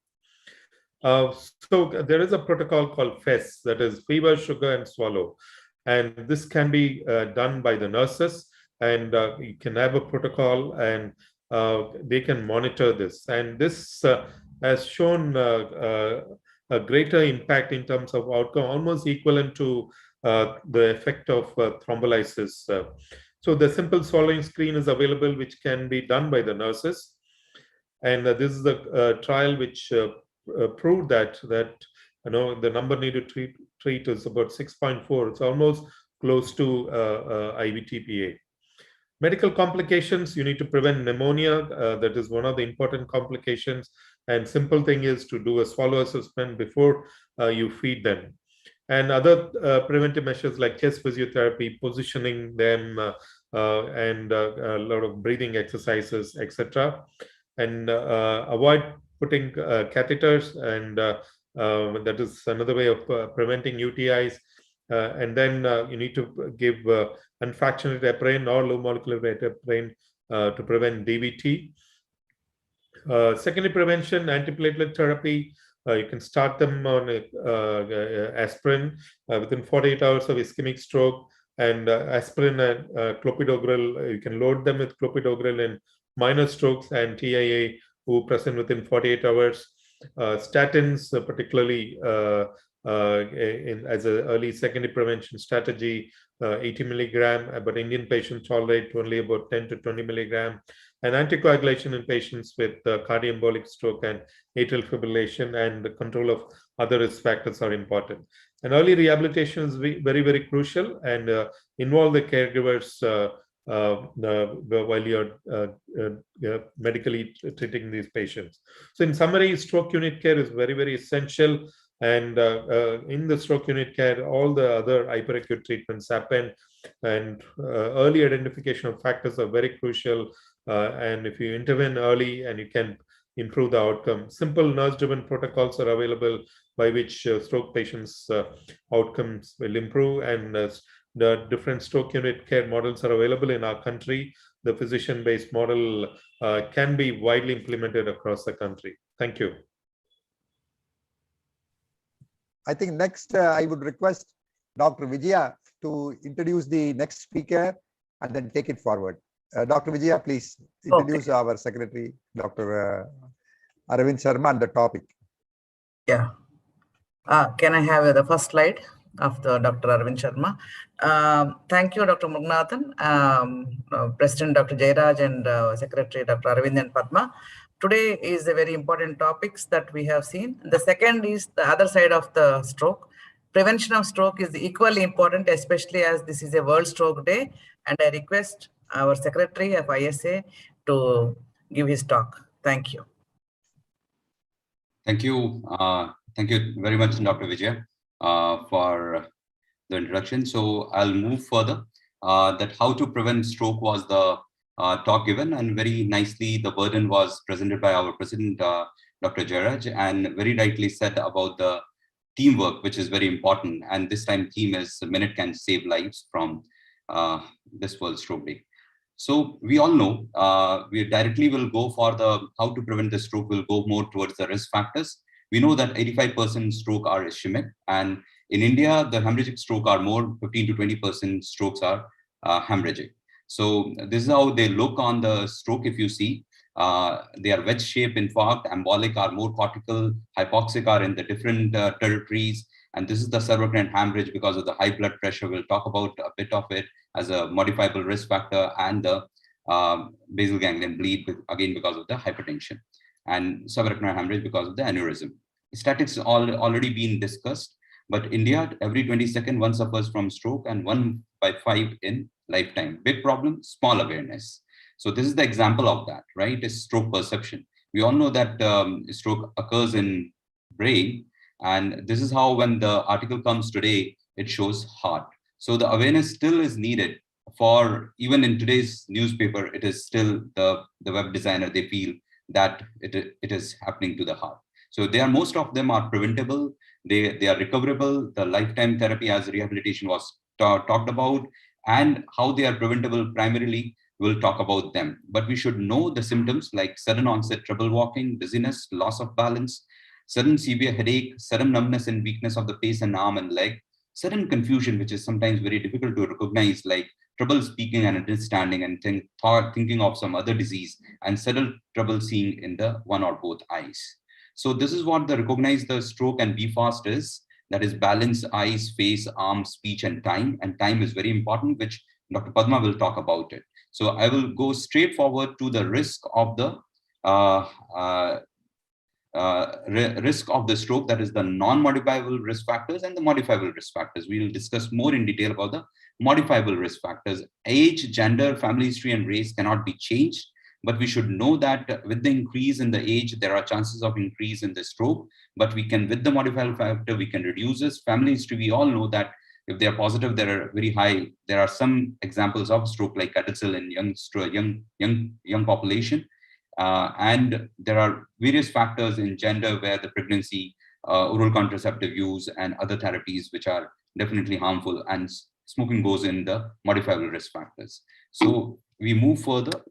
So there is a protocol called FES, that is fever, sugar, and swallow. And this can be done by the nurses, and you can have a protocol, and they can monitor this. And this has shown a greater impact in terms of outcome, almost equivalent to the effect of thrombolysis. So the simple swallowing screen is available, which can be done by the nurses. And this is the trial which proved that the number needed to treat is about 6.4. It's almost close to IVTPA. Medical complications, you need to prevent pneumonia. That is one of the important complications. And simple thing is to do a swallow assessment before you feed them. And other preventive measures like chest physiotherapy, positioning them, and a lot of breathing exercises, etc. And avoid putting catheters, and that is another way of preventing UTIs. And then you need to give unfractionated heparin or low molecular weight heparin to prevent DVT. Secondary prevention, antiplatelet therapy. You can start them on aspirin within 48 hours of ischemic stroke, and aspirin and clopidogrel, you can load them with clopidogrel in minor strokes, and TIA who present within 48 hours. Statins, particularly as an early secondary prevention strategy, 80 milligram, but Indian patients tolerate only about 10 to 20 milligram. And anticoagulation in patients with cardioembolic stroke and atrial fibrillation, and the control of other risk factors are important. And early rehabilitation is very, very crucial, and involve the caregivers while you're medically treating these patients. So in summary, stroke unit care is very, very essential. And in the stroke unit care, all the other hyperacute treatments happen, and early identification of factors are very crucial. And if you intervene early, and you can improve the outcome. Simple nurse-driven protocols are available by which stroke patients' outcomes will improve, and the different stroke unit care models are available in our country. The physician-based model can be widely implemented across the country. Thank you. I think next I would request Dr. Vijaya to introduce the next speaker and then take it forward. Dr. Vijaya, please introduce our secretary, Dr. Arvind Sharma, on the topic. Yeah. Can I have the first slide of the Dr. Arvind Sharma? Thank you, Dr. Mugunathan, President Dr. Jairaj, and Secretary Dr. Arvind and Padma. Today is a very important topics that we have seen. The second is the other side of the stroke. Prevention of stroke is equally important, especially as this is a World Stroke Day. And I request our Secretary of ISA to give his talk. Thank you. Thank you. Thank you very much, Dr. Vijay, for the introduction. So I'll move further. That how to prevent stroke was the talk given, and very nicely the burden was presented by our President, Dr. Jairaj, and very rightly said about the teamwork, which is very important. And this time theme is "A minute can save lives" from this World Stroke Day. So we all know we directly will go for the how to prevent the stroke, will go more towards the risk factors. We know that 85% stroke are ischemic, and in India, the hemorrhagic stroke are more, 15 to 20% strokes are hemorrhagic. So this is how they look on the stroke. If you see, they are wedge-shaped infarct, embolic are more cortical, hypoxic are in the different territories. And this is the cerebrospinal hemorrhage because of the high blood pressure. We'll talk about a bit of it as a modifiable risk factor, and the basal ganglion bleed, again because of the hypertension, and subarachnoid hemorrhage because of the aneurysm. Statistics already been discussed, but India, every 22nd, one suffers from stroke, and one by 5 in lifetime. Big problem, small awareness. So this is the example of that, right? Is stroke perception. We all know that stroke occurs in brain, and this is how when the article comes today, it shows heart. So the awareness still is needed for, even in today's newspaper, it is still the web designer, they feel that it is happening to the heart. So most of them are preventable, they are recoverable. The lifetime therapy as rehabilitation was talked about, and how they are preventable primarily, we'll talk about them. But we should know the symptoms like sudden onset trouble walking, dizziness, loss of balance, sudden severe headache, sudden numbness and weakness of the face and arm and leg, sudden confusion, which is sometimes very difficult to recognize, like trouble speaking and understanding and thinking of some other disease, and sudden trouble seeing in the one or both eyes. So this is what the recognize the stroke and be fast is. That is balance, eyes, face, arm, speech, and time. And time is very important, which Dr. Padma will talk about it. So I will go straight forward to the risk of the risk of the stroke, that is the non-modifiable risk factors and the modifiable risk factors. We will discuss more in detail about the modifiable risk factors. Age, gender, family history, and race cannot be changed, but we should know that with the increase in the age, there are chances of increase in the stroke, but we can, with the modifiable factor, we can reduce this. Family history, we all know that if they are positive, they are very high. There are some examples of stroke like Cadicil in young population. And there are various factors in gender where the pregnancy, oral contraceptive use, and other therapies which are definitely harmful, and smoking goes in the modifiable risk factors. So we move further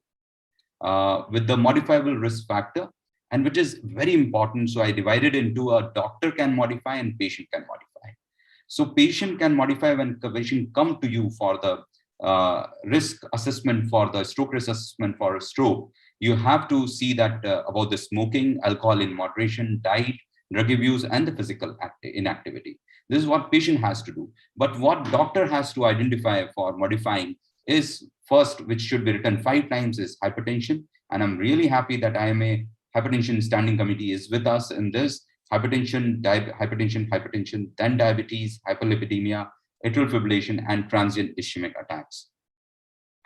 with the modifiable risk factor, and which is very important. So I divided into a doctor can modify and patient can modify. So patient can modify when patient come to you for the risk assessment, for the stroke risk assessment for a stroke. You have to see that about the smoking, alcohol in moderation, diet, drug abuse, and the physical inactivity. This is what patient has to do. But what doctor has to identify for modifying is first, which should be written 5 times, is hypertension. And I'm really happy that IMA Hypertension Standing Committee is with us in this. Hypertension, then diabetes, hyperlipidemia, atrial fibrillation, and transient ischemic attacks.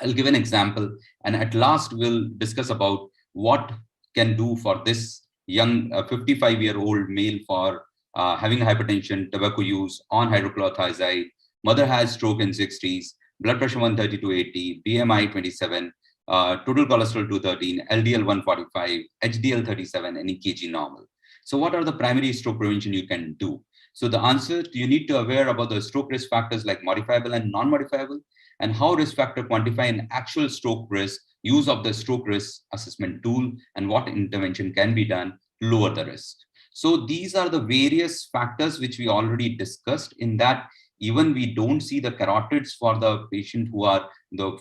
I'll give an example, and at last we'll discuss about what can do for this young 55-year-old male for having hypertension, tobacco use, on hydrochlorothiazide, mother has stroke in 60s, blood pressure 130 to 80, BMI 27, total cholesterol 213, LDL 145, HDL 37, and EKG normal. So what are the primary stroke prevention you can do? So the answer, you need to aware about the stroke risk factors like modifiable and non-modifiable, and how risk factor quantify an actual stroke risk, use of the stroke risk assessment tool, and what intervention can be done to lower the risk. So these are the various factors which we already discussed, in that even we don't see the carotids for the patient who are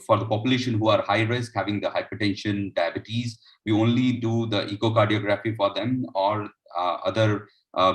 for the population who are high risk, having the hypertension, diabetes. We only do the echocardiography for them, or other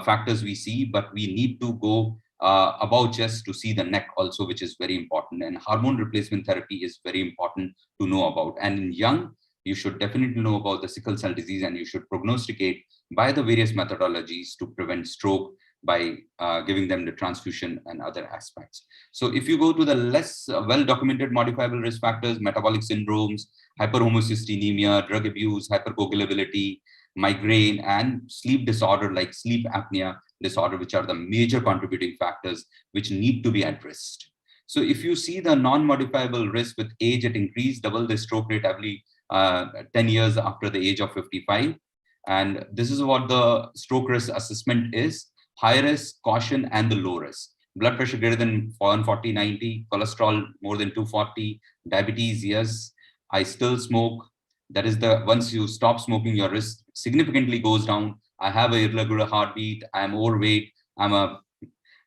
factors we see, but we need to go above chest to see the neck also, which is very important. And hormone replacement therapy is very important to know about. And in young, you should definitely know about the sickle cell disease, and you should prognosticate by the various methodologies to prevent stroke by giving them the transfusion and other aspects. So if you go to the less well-documented modifiable risk factors, metabolic syndromes, hyperhomocystinemia, drug abuse, hypercoagulability, migraine, and sleep disorder like sleep apnea disorder, which are the major contributing factors which need to be addressed. So if you see the non-modifiable risk with age, it increased double the stroke rate every 10 years after the age of 55. And this is what the stroke risk assessment is: high risk, caution, and the low risk. Blood pressure greater than 140/90, cholesterol more than 240, diabetes, yes, I still smoke. That is the, once you stop smoking, your risk significantly goes down. I have a irregular heartbeat, I'm overweight, I'm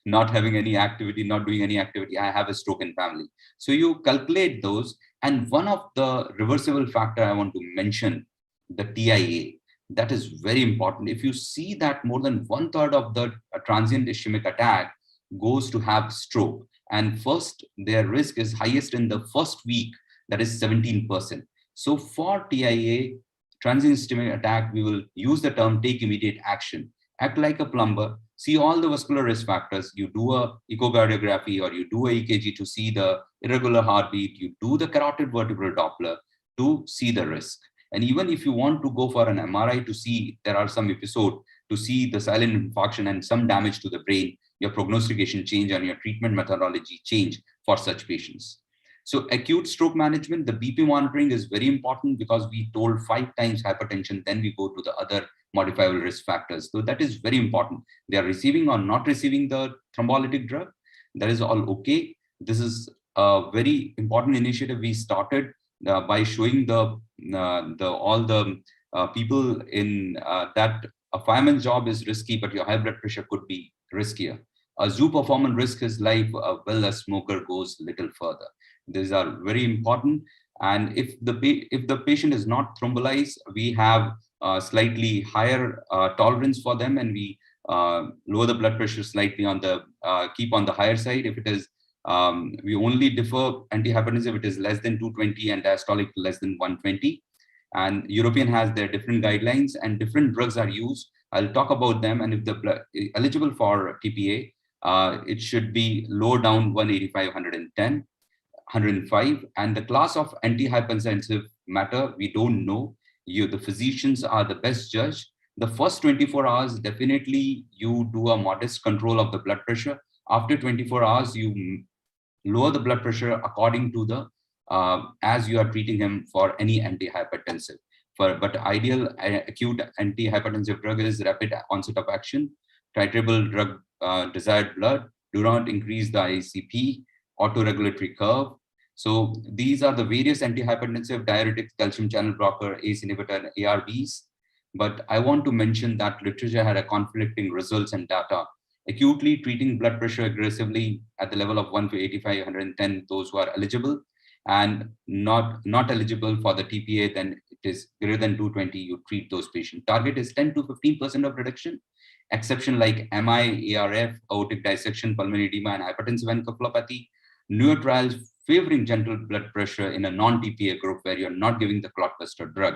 not having any activity, not doing any activity, I have a stroke in family. So you calculate those. And one of the reversible factor I want to mention, the TIA, that is very important. If you see that more than 1/3 of the transient ischemic attack goes to have stroke, and first, their risk is highest in the first week, that is 17%. So for TIA, transient ischemic attack, we will use the term take immediate action. Act like a plumber, see all the vascular risk factors. You do a echocardiography or you do a EKG to see the irregular heartbeat. You do the carotid vertebral Doppler to see the risk. And even if you want to go for an MRI to see there are some episode to see the silent infarction and some damage to the brain, your prognostication change and your treatment methodology change for such patients. So acute stroke management, the BP monitoring is very important because we told 5 times hypertension, then we go to the other modifiable risk factors. So that is very important. They are receiving or not receiving the thrombolytic drug. That is all okay. This is a very important initiative we started by showing all the people in that a fireman's job is risky, but your high blood pressure could be riskier. A zoo performance risk his life, well, a smoker goes little further. These are very important. And if the patient is not thrombolized, we have slightly higher tolerance for them, and we lower the blood pressure slightly on the keep on the higher side. If it is we only defer antihypertensive if it is less than 220 and diastolic less than 120. And European has their different guidelines and different drugs are used. I'll talk about them. And if the blood eligible for TPA, it should be lower down 185, 110, 105. And the class of antihypertensive matter, we don't know. The physicians are the best judge. The first 24 hours, definitely you do a modest control of the blood pressure. After 24 hours, you lower the blood pressure according to the as you are treating him for any antihypertensive. But ideal acute antihypertensive drug is rapid onset of action, titrable drug, desired blood, do not increase the ICP, autoregulatory curve. So these are the various antihypertensive, diuretics, calcium channel blocker, ACE inhibitor, and ARBs. But I want to mention that literature had a conflicting results and data. Acutely treating blood pressure aggressively at the level of 185, 110, those who are eligible, and not eligible for the TPA, then it is greater than 220, you treat those patients. Target is 10 to 15% of reduction. Exception like MI, ARF, aortic dissection, pulmonary edema, and hypertensive encephalopathy. Newer trials favoring gentle blood pressure in a non-TPA group where you're not giving the clot buster drug.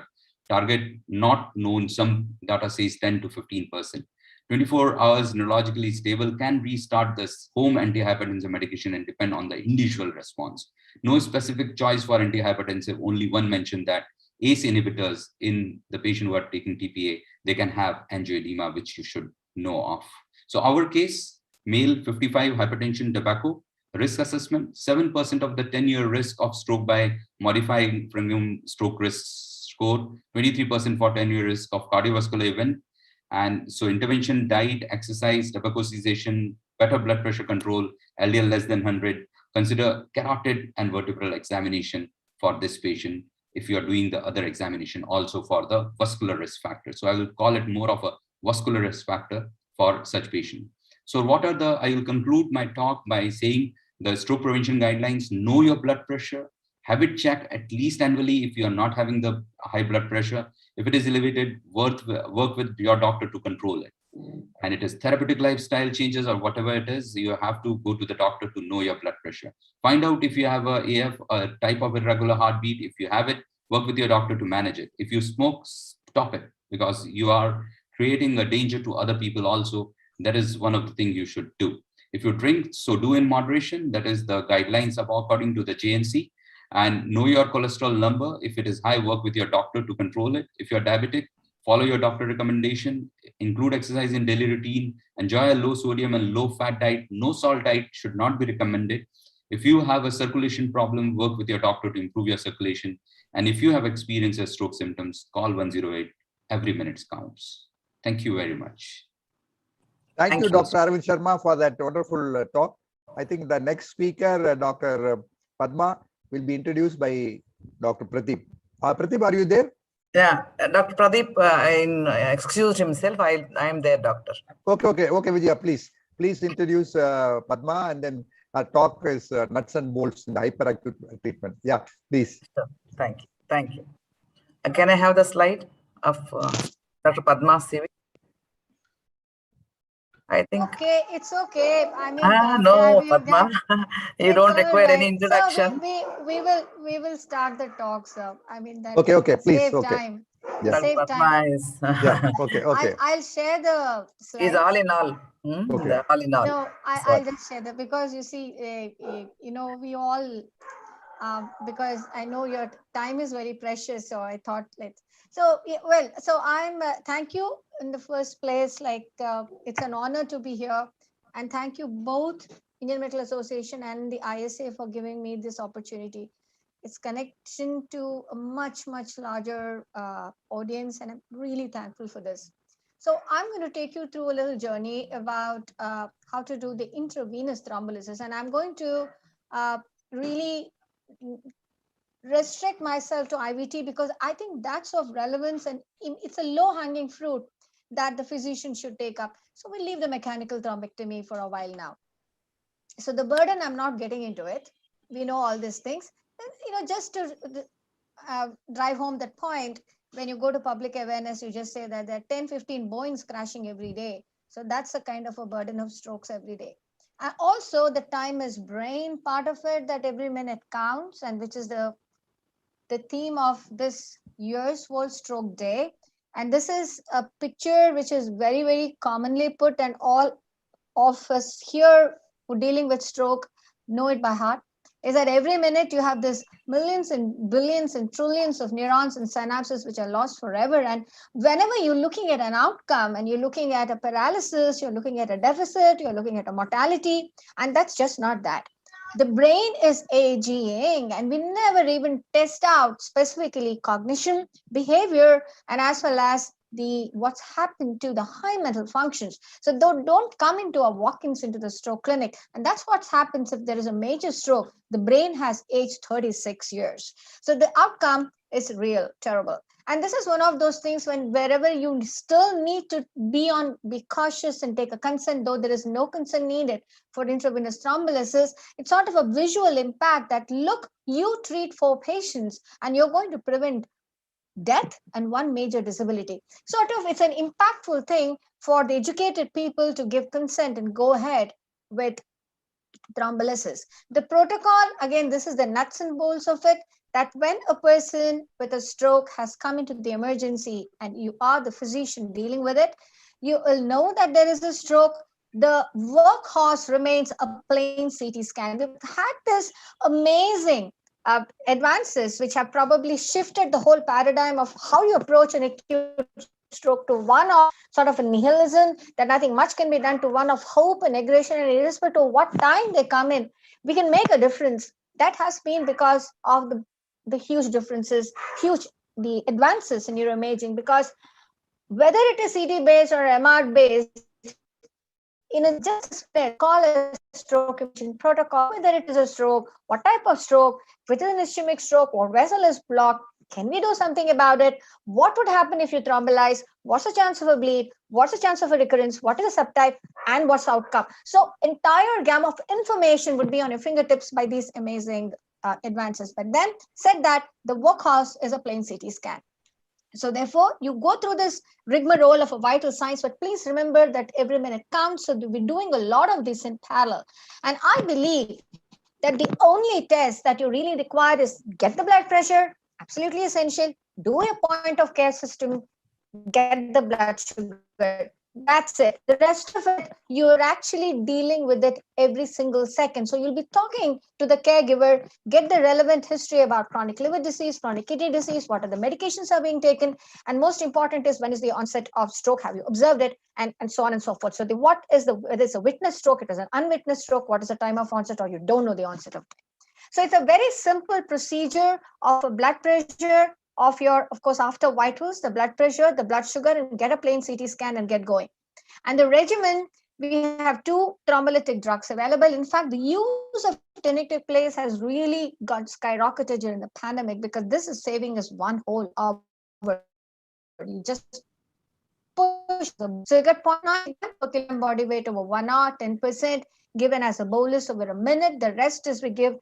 Target not known, some data says 10 to 15%. 24 hours neurologically stable, can restart this home antihypertensive medication and depend on the individual response. No specific choice for antihypertensive, only one mentioned that ACE inhibitors in the patient who are taking TPA, they can have angioedema, which you should know of. So our case, male, 55, hypertension, tobacco, risk assessment, 7% of the 10-year risk of stroke by modifying premium stroke risk score, 23% for 10-year risk of cardiovascular event. And so intervention, diet, exercise, tobacco cessation, better blood pressure control, LDL less than 100. Consider carotid and vertebral examination for this patient if you are doing the other examination also for the vascular risk factor. So I will call it more of a vascular risk factor for such patient. So what are I will conclude my talk by saying the stroke prevention guidelines: know your blood pressure, have it checked at least annually if you are not having the high blood pressure. If it is elevated, work with your doctor to control it. And it is therapeutic lifestyle changes or whatever it is, you have to go to the doctor to know your blood pressure. Find out if you have a AF, a type of irregular heartbeat. If you have it, work with your doctor to manage it. If you smoke, stop it, because you are creating a danger to other people also. That is one of the things you should do. If you drink, so do in moderation. That is the guidelines according to the JNC. And know your cholesterol number. If it is high, work with your doctor to control it. If you're diabetic, follow your doctor recommendation, include exercise in daily routine, enjoy a low sodium and low fat diet. No salt diet should not be recommended. If you have a circulation problem, work with your doctor to improve your circulation. And if you have experienced stroke symptoms, call 108. Every minute counts. Thank you very much. Thank you, Dr. Arvind Sharma, for that wonderful talk. I think the next speaker, Dr. Padma, will be introduced by Dr. Pradeep. Pradeep, are you there? Yeah, Dr. Pradeep excused himself. I am there, doctor. Okay, Vijaya, please introduce Padma, and then our talk is nuts and bolts in the hyperacute treatment. Yeah, please. Sure. Thank you. Can I have the slide of Dr. Padma's CV? I think. Okay, it's okay. I mean, No, we've Padma, done. you It's don't all require any right. introduction. So we will start the talk, sir. I mean that. Okay, please. Save Okay. time. Yeah. Save Padma time. is Yeah. Okay. I'll share the is slide. all in all. Okay. The all in all. No, I'll just share that because you see, you know, we all, because I know your time is very precious. So I thought so I'm, thank you in the first place. Like, it's an honor to be here. And thank you both Indian Medical Association and the ISA for giving me this opportunity. It's connection to a much, much larger audience. And I'm really thankful for this. So I'm going to take you through a little journey about how to do the intravenous thrombolysis. And I'm going to really restrict myself to IVT because I think that's of relevance and it's a low-hanging fruit that the physician should take up. So we'll leave the mechanical thrombectomy for a while now. So the burden, I'm not getting into it. We know all these things. And, you know, just to drive home that point, when you go to public awareness, you just say that there are 10, 15 Boeings crashing every day. So that's a kind of a burden of strokes every day. And also the time is brain part of it, that every minute counts, and which is the theme of this year's World Stroke Day. And this is a picture which is very, very commonly put, and all of us here who are dealing with stroke know it by heart, is that every minute you have this millions and billions and trillions of neurons and synapses which are lost forever. And whenever you're looking at an outcome and you're looking at a paralysis, you're looking at a deficit, you're looking at a mortality, and that's just not that. The brain is aging, and we never even test out specifically cognition, behavior, and as well as what's happened to the high mental functions. So don't come into a walk-ins into the stroke clinic. And that's what happens if there is a major stroke. The brain has aged 36 years. So the outcome is real terrible. And this is one of those things when wherever you still need to be cautious and take a consent, though there is no consent needed for intravenous thrombolysis. It's sort of a visual impact that, look, you treat 4 patients and you're going to prevent death and 1 major disability. Sort of, it's an impactful thing for the educated people to give consent and go ahead with thrombolysis. The protocol, again, this is the nuts and bolts of it, that when a person with a stroke has come into the emergency and you are the physician dealing with it, you will know that there is a stroke. The workhorse remains a plain CT scan. We've had this amazing advances which have probably shifted the whole paradigm of how you approach an acute stroke to one of sort of a nihilism, that nothing much can be done, to one of hope and aggression, and irrespective of what time they come in, we can make a difference. That has been because of the huge differences, the advances in neuroimaging, because whether it is CT based or MR based, in a just call a stroke imaging protocol, whether it is a stroke, what type of stroke, if it is an ischemic stroke, what vessel is blocked, can we do something about it? What would happen if you thrombolyze? What's the chance of a bleed? What's the chance of a recurrence? What is the subtype? And what's the outcome? So entire gamut of information would be on your fingertips by these amazing advances. But then said that the workhorse is a plain CT scan. So therefore, you go through this rigmarole of a vital signs, but please remember that every minute counts. So we're doing a lot of this in parallel. And I believe that the only test that you really require is get the blood pressure, absolutely essential, do a point of care system, get the blood sugar. That's it. The rest of it, you're actually dealing with it every single second. So you'll be talking to the caregiver, get the relevant history about chronic liver disease, chronic kidney disease, what are the medications are being taken, and most important is when is the onset of stroke, have you observed it, and so on and so forth. So whether it's a witnessed stroke, it is an unwitnessed stroke, what is the time of onset, or you don't know the onset of it. So it's a very simple procedure of a blood pressure, of your, of course, after vitals, the blood pressure, the blood sugar, and get a plain CT scan and get going. And the regimen, we have 2 thrombolytic drugs available. In fact, the use of tenecteplase has really got skyrocketed during the pandemic because this is saving us 1 whole hour. You just push the, so you get 0.9 per kilogram body weight over 1 hour, 10% given as a bolus over a minute. The rest is we give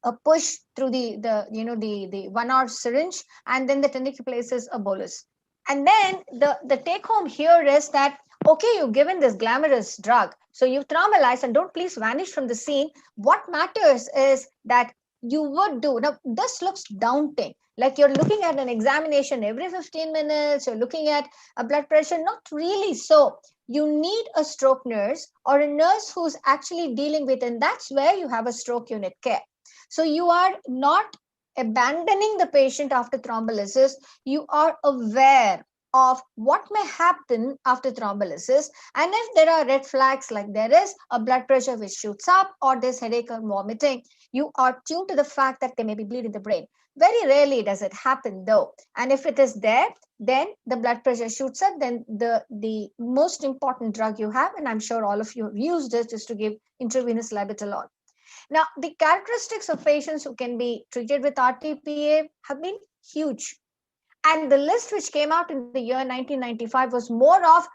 a push through the 1 hour syringe, and then the tenecteplase is a bolus. And then the take home here is that Okay, you've given this glamorous drug, so you've thrombolized, and don't please vanish from the scene. What matters is that you would do. Now, this looks daunting. Like you're looking at an examination every 15 minutes, you're looking at a blood pressure. Not really so. You need a stroke nurse or a nurse who's actually dealing with, and that's where you have a stroke unit care. So you are not abandoning the patient after thrombolysis. You are aware of what may happen after thrombolysis, and if there are red flags like there is a blood pressure which shoots up or there's headache or vomiting, you are tuned to the fact that there may be bleed in the brain. Very rarely does it happen though, and if it is there, then the blood pressure shoots up. Then the most important drug you have, and I'm sure all of you have used it, is to give intravenous labetalol. Now, the characteristics of patients who can be treated with RTPA have been huge. And the list which came out in the year 1995 was more of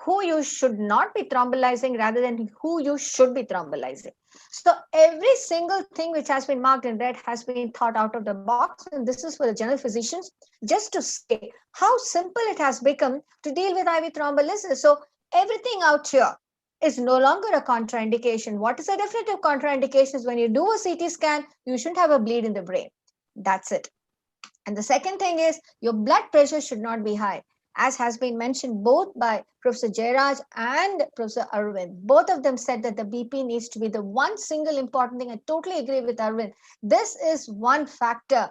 who you should not be thrombolizing rather than who you should be thrombolizing. So every single thing which has been marked in red has been thought out of the box. And this is for the general physicians, just to say how simple it has become to deal with IV thrombolysis. So everything out here is no longer a contraindication. What is a definitive contraindication is when you do a CT scan, you shouldn't have a bleed in the brain. That's it. And the second thing is your blood pressure should not be high, as has been mentioned both by Professor Jairaj and Professor Arvind. Both of them said that the BP needs to be the one single important thing. I totally agree with Arvind. This is one factor,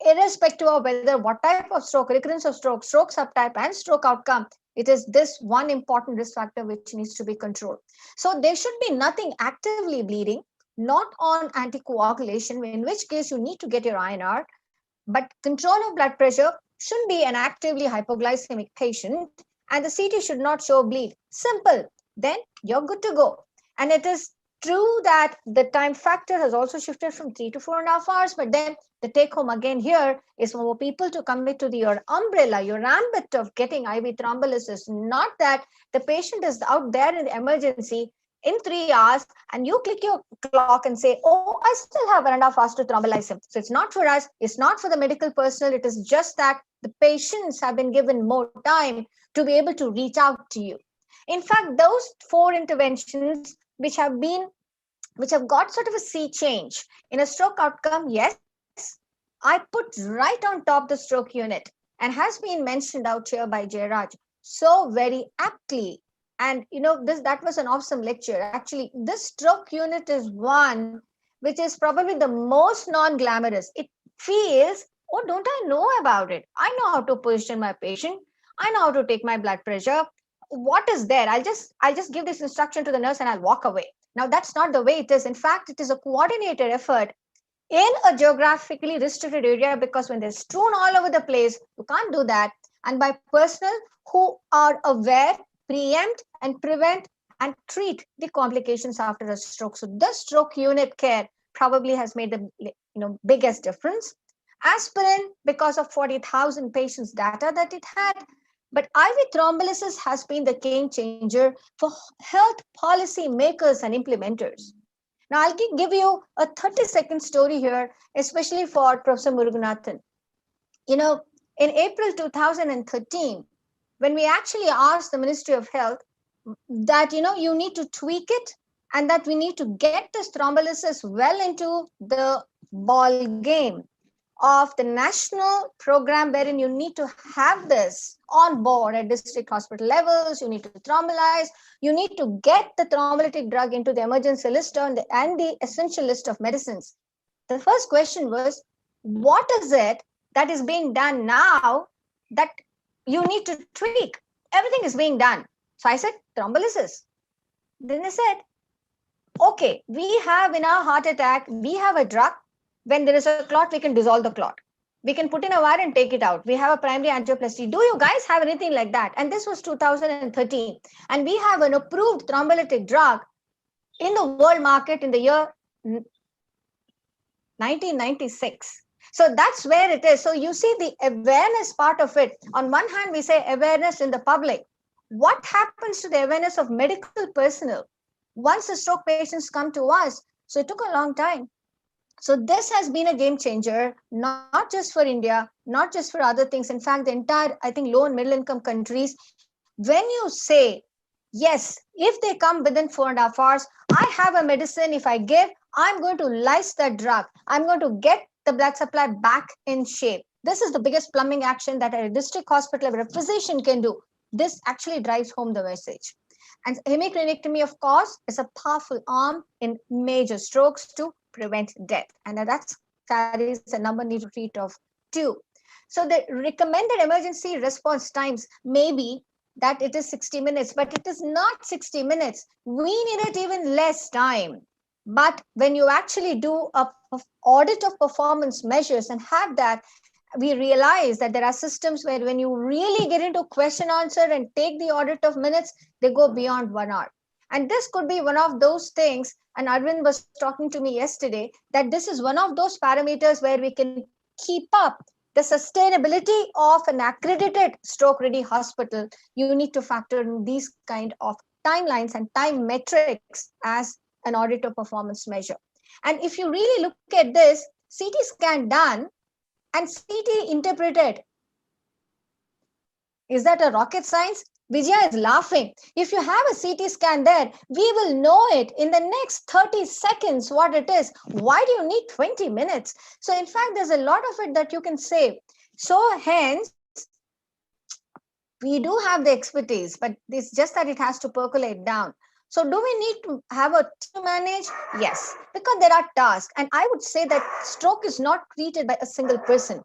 irrespective of whether what type of stroke, recurrence of stroke, stroke subtype, and stroke outcome. It is this one important risk factor which needs to be controlled. So there should be nothing actively bleeding, not on anticoagulation, in which case you need to get your INR. But control of blood pressure shouldn't be an actively hypoglycemic patient, and the CT should not show bleed. Simple. Then you're good to go. And it is true that the time factor has also shifted from 3 to 4.5 hours, but then the take home again here is for people to commit to your umbrella, your ambit of getting IV thrombolysis, not that the patient is out there in the emergency in 3 hours and you click your clock and say, oh, I still have 1.5 hours to thrombolyze him. So it's not for us, it's not for the medical personnel, it is just that the patients have been given more time to be able to reach out to you. In fact, those 4 interventions which have got sort of a sea change in a stroke outcome, yes, I put right on top the stroke unit, and has been mentioned out here by Jairaj so very aptly. And that was an awesome lecture. Actually, this stroke unit is one which is probably the most non-glamorous. It feels, oh, don't I know about it? I know how to position my patient. I know how to take my blood pressure. What is there? I'll just give this instruction to the nurse and I'll walk away. Now, that's not the way it is. In fact, it is a coordinated effort in a geographically restricted area, because when they're strewn all over the place, you can't do that. And by personnel who are aware, preempt and prevent and treat the complications after a stroke. So the stroke unit care probably has made the biggest difference. Aspirin, because of 40,000 patients data that it had, but IV thrombolysis has been the game changer for health policy makers and implementers. Now, I'll give you a 30-second story here, especially for Professor Muruganathan. In April 2013, when we actually asked the Ministry of Health that, you need to tweak it and that we need to get this thrombolysis well into the ball game of the national program, wherein you need to have this on board at district hospital levels, you need to thrombolize, you need to get the thrombolytic drug into the emergency list and the essential list of medicines. The first question was, what is it that is being done now that you need to tweak? Everything is being done. So I said, thrombolysis. Then they said, okay, we have in our heart attack, we have a drug. When there is a clot, we can dissolve the clot. We can put in a wire and take it out. We have a primary angioplasty. Do you guys have anything like that? And this was 2013. And we have an approved thrombolytic drug in the world market in the year 1996. So that's where it is. So you see the awareness part of it. On one hand, we say awareness in the public. What happens to the awareness of medical personnel once the stroke patients come to us? So it took a long time. So this has been a game changer, not just for India, not just for other things. In fact, the entire, I think, low and middle income countries, when you say, yes, if they come within 4.5 hours, I have a medicine, if I give, I'm going to lyse that drug. I'm going to get the blood supply back in shape. This is the biggest plumbing action that a district hospital or a physician can do. This actually drives home the message. And hemicraniectomy, of course, is a powerful arm in major strokes to prevent death. And that carries a number need to treat of 2. So the recommended emergency response times may be that it is 60 minutes, but it is not 60 minutes. We need it even less time. But when you actually do a audit of performance measures and have that, we realize that there are systems where when you really get into question answer and take the audit of minutes, they go beyond 1 hour. And this could be one of those things, and Arvind was talking to me yesterday, that this is one of those parameters where we can keep up the sustainability of an accredited stroke-ready hospital. You need to factor in these kind of timelines and time metrics as an audit of performance measure. And if you really look at this, CT scan done and CT interpreted, is that a rocket science? Vijaya is laughing. If you have a CT scan there, we will know it in the next 30 seconds what it is. Why do you need 20 minutes? So in fact, there's a lot of it that you can save. So hence, we do have the expertise, but it's just that it has to percolate down. So do we need to have a team to manage? Yes, because there are tasks. And I would say that stroke is not treated by a single person.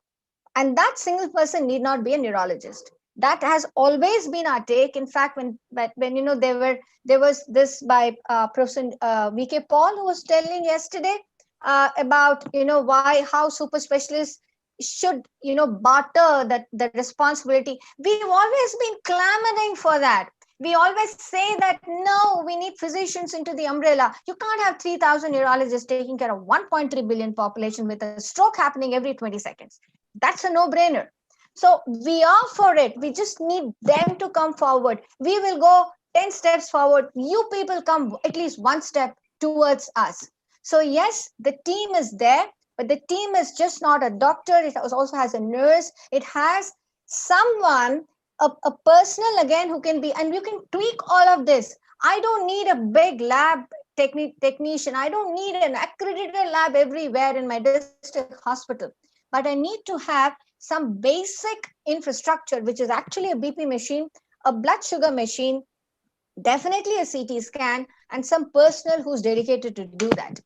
And that single person need not be a neurologist. That has always been our take. In fact, when you know there was this by Professor V.K. Paul, who was telling yesterday about how super specialists should barter the responsibility. We've always been clamoring for that. We always say that no, we need physicians into the umbrella. You can't have 3,000 neurologists taking care of 1.3 billion population with a stroke happening every 20 seconds. That's a no-brainer. So we are for it. We just need them to come forward. We will go 10 steps forward. You people come at least 1 step towards us. So yes, the team is there, but the team is just not a doctor. It also has a nurse. It has someone, a personnel again who can be, and you can tweak all of this. I don't need a big lab technician. I don't need an accredited lab everywhere in my district hospital, but I need to have some basic infrastructure, which is actually a BP machine, a blood sugar machine, definitely a CT scan, and some personnel who's dedicated to do that.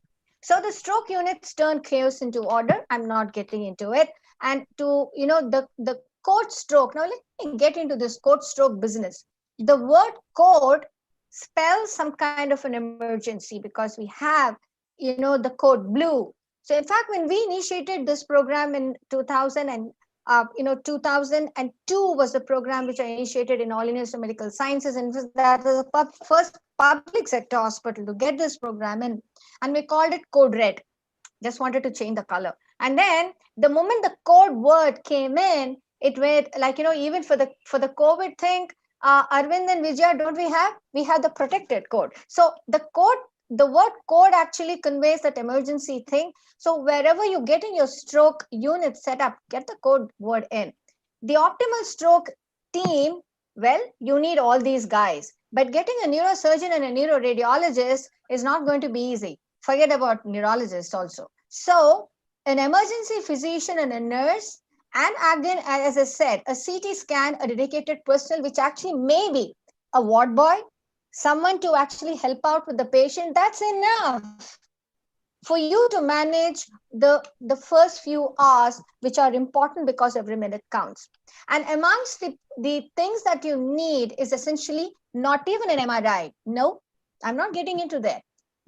So the stroke units turn chaos into order. I'm not getting into it. And to, the code stroke. Now let me get into this code stroke business. The word code spells some kind of an emergency because we have, the code blue. So in fact, when we initiated this program in 2002 was the program which I initiated in All University of Medical Sciences, and that was the first public sector hospital to get this program in, and we called it Code Red. Just wanted to change the color. And then the moment the code word came in, it went like, even for the COVID thing, Arvind and Vijaya, don't we have the protected code. So the word code actually conveys that emergency thing. So wherever you get in your stroke unit set up, get the code word in. The optimal stroke team, well, you need all these guys, but getting a neurosurgeon and a neuroradiologist is not going to be easy. Forget about neurologists also. So an emergency physician and a nurse, and again, as I said, a CT scan, a dedicated personnel, which actually may be a ward boy, someone to actually help out with the patient, that's enough for you to manage the first few hours, which are important because every minute counts. And amongst the things that you need is essentially not even an MRI. No, I'm not getting into that.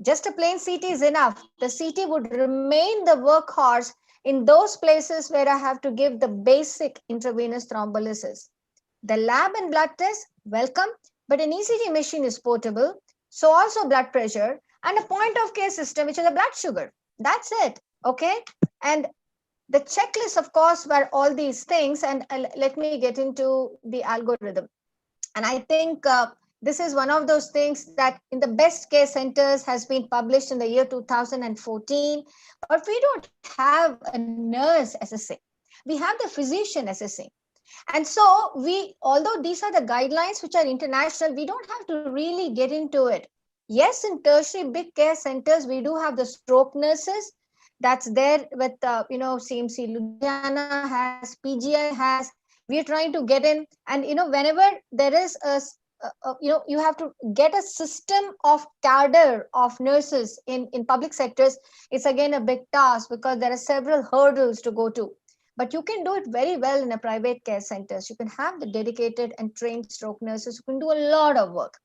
Just a plain CT is enough. The CT would remain the workhorse in those places where I have to give the basic intravenous thrombolysis. The lab and blood test, welcome, but an ECG machine is portable. So also blood pressure and a point of care system, which is a blood sugar. That's it, okay? And the checklist, of course, were all these things. And let me get into the algorithm. And I think this is one of those things that in the best case centers has been published in the year 2014, but we don't have a nurse assessing. We have the physician assessing. And so although these are the guidelines which are international, we don't have to really get into it. Yes, in tertiary big care centers, we do have the stroke nurses that's there with, CMC Ludhiana has, PGI has. We're trying to get in, and, whenever there is you have to get a system of cadre of nurses in public sectors. It's again a big task because there are several hurdles to go to. But you can do it very well in a private care centers. You can have the dedicated and trained stroke nurses who can do a lot of work.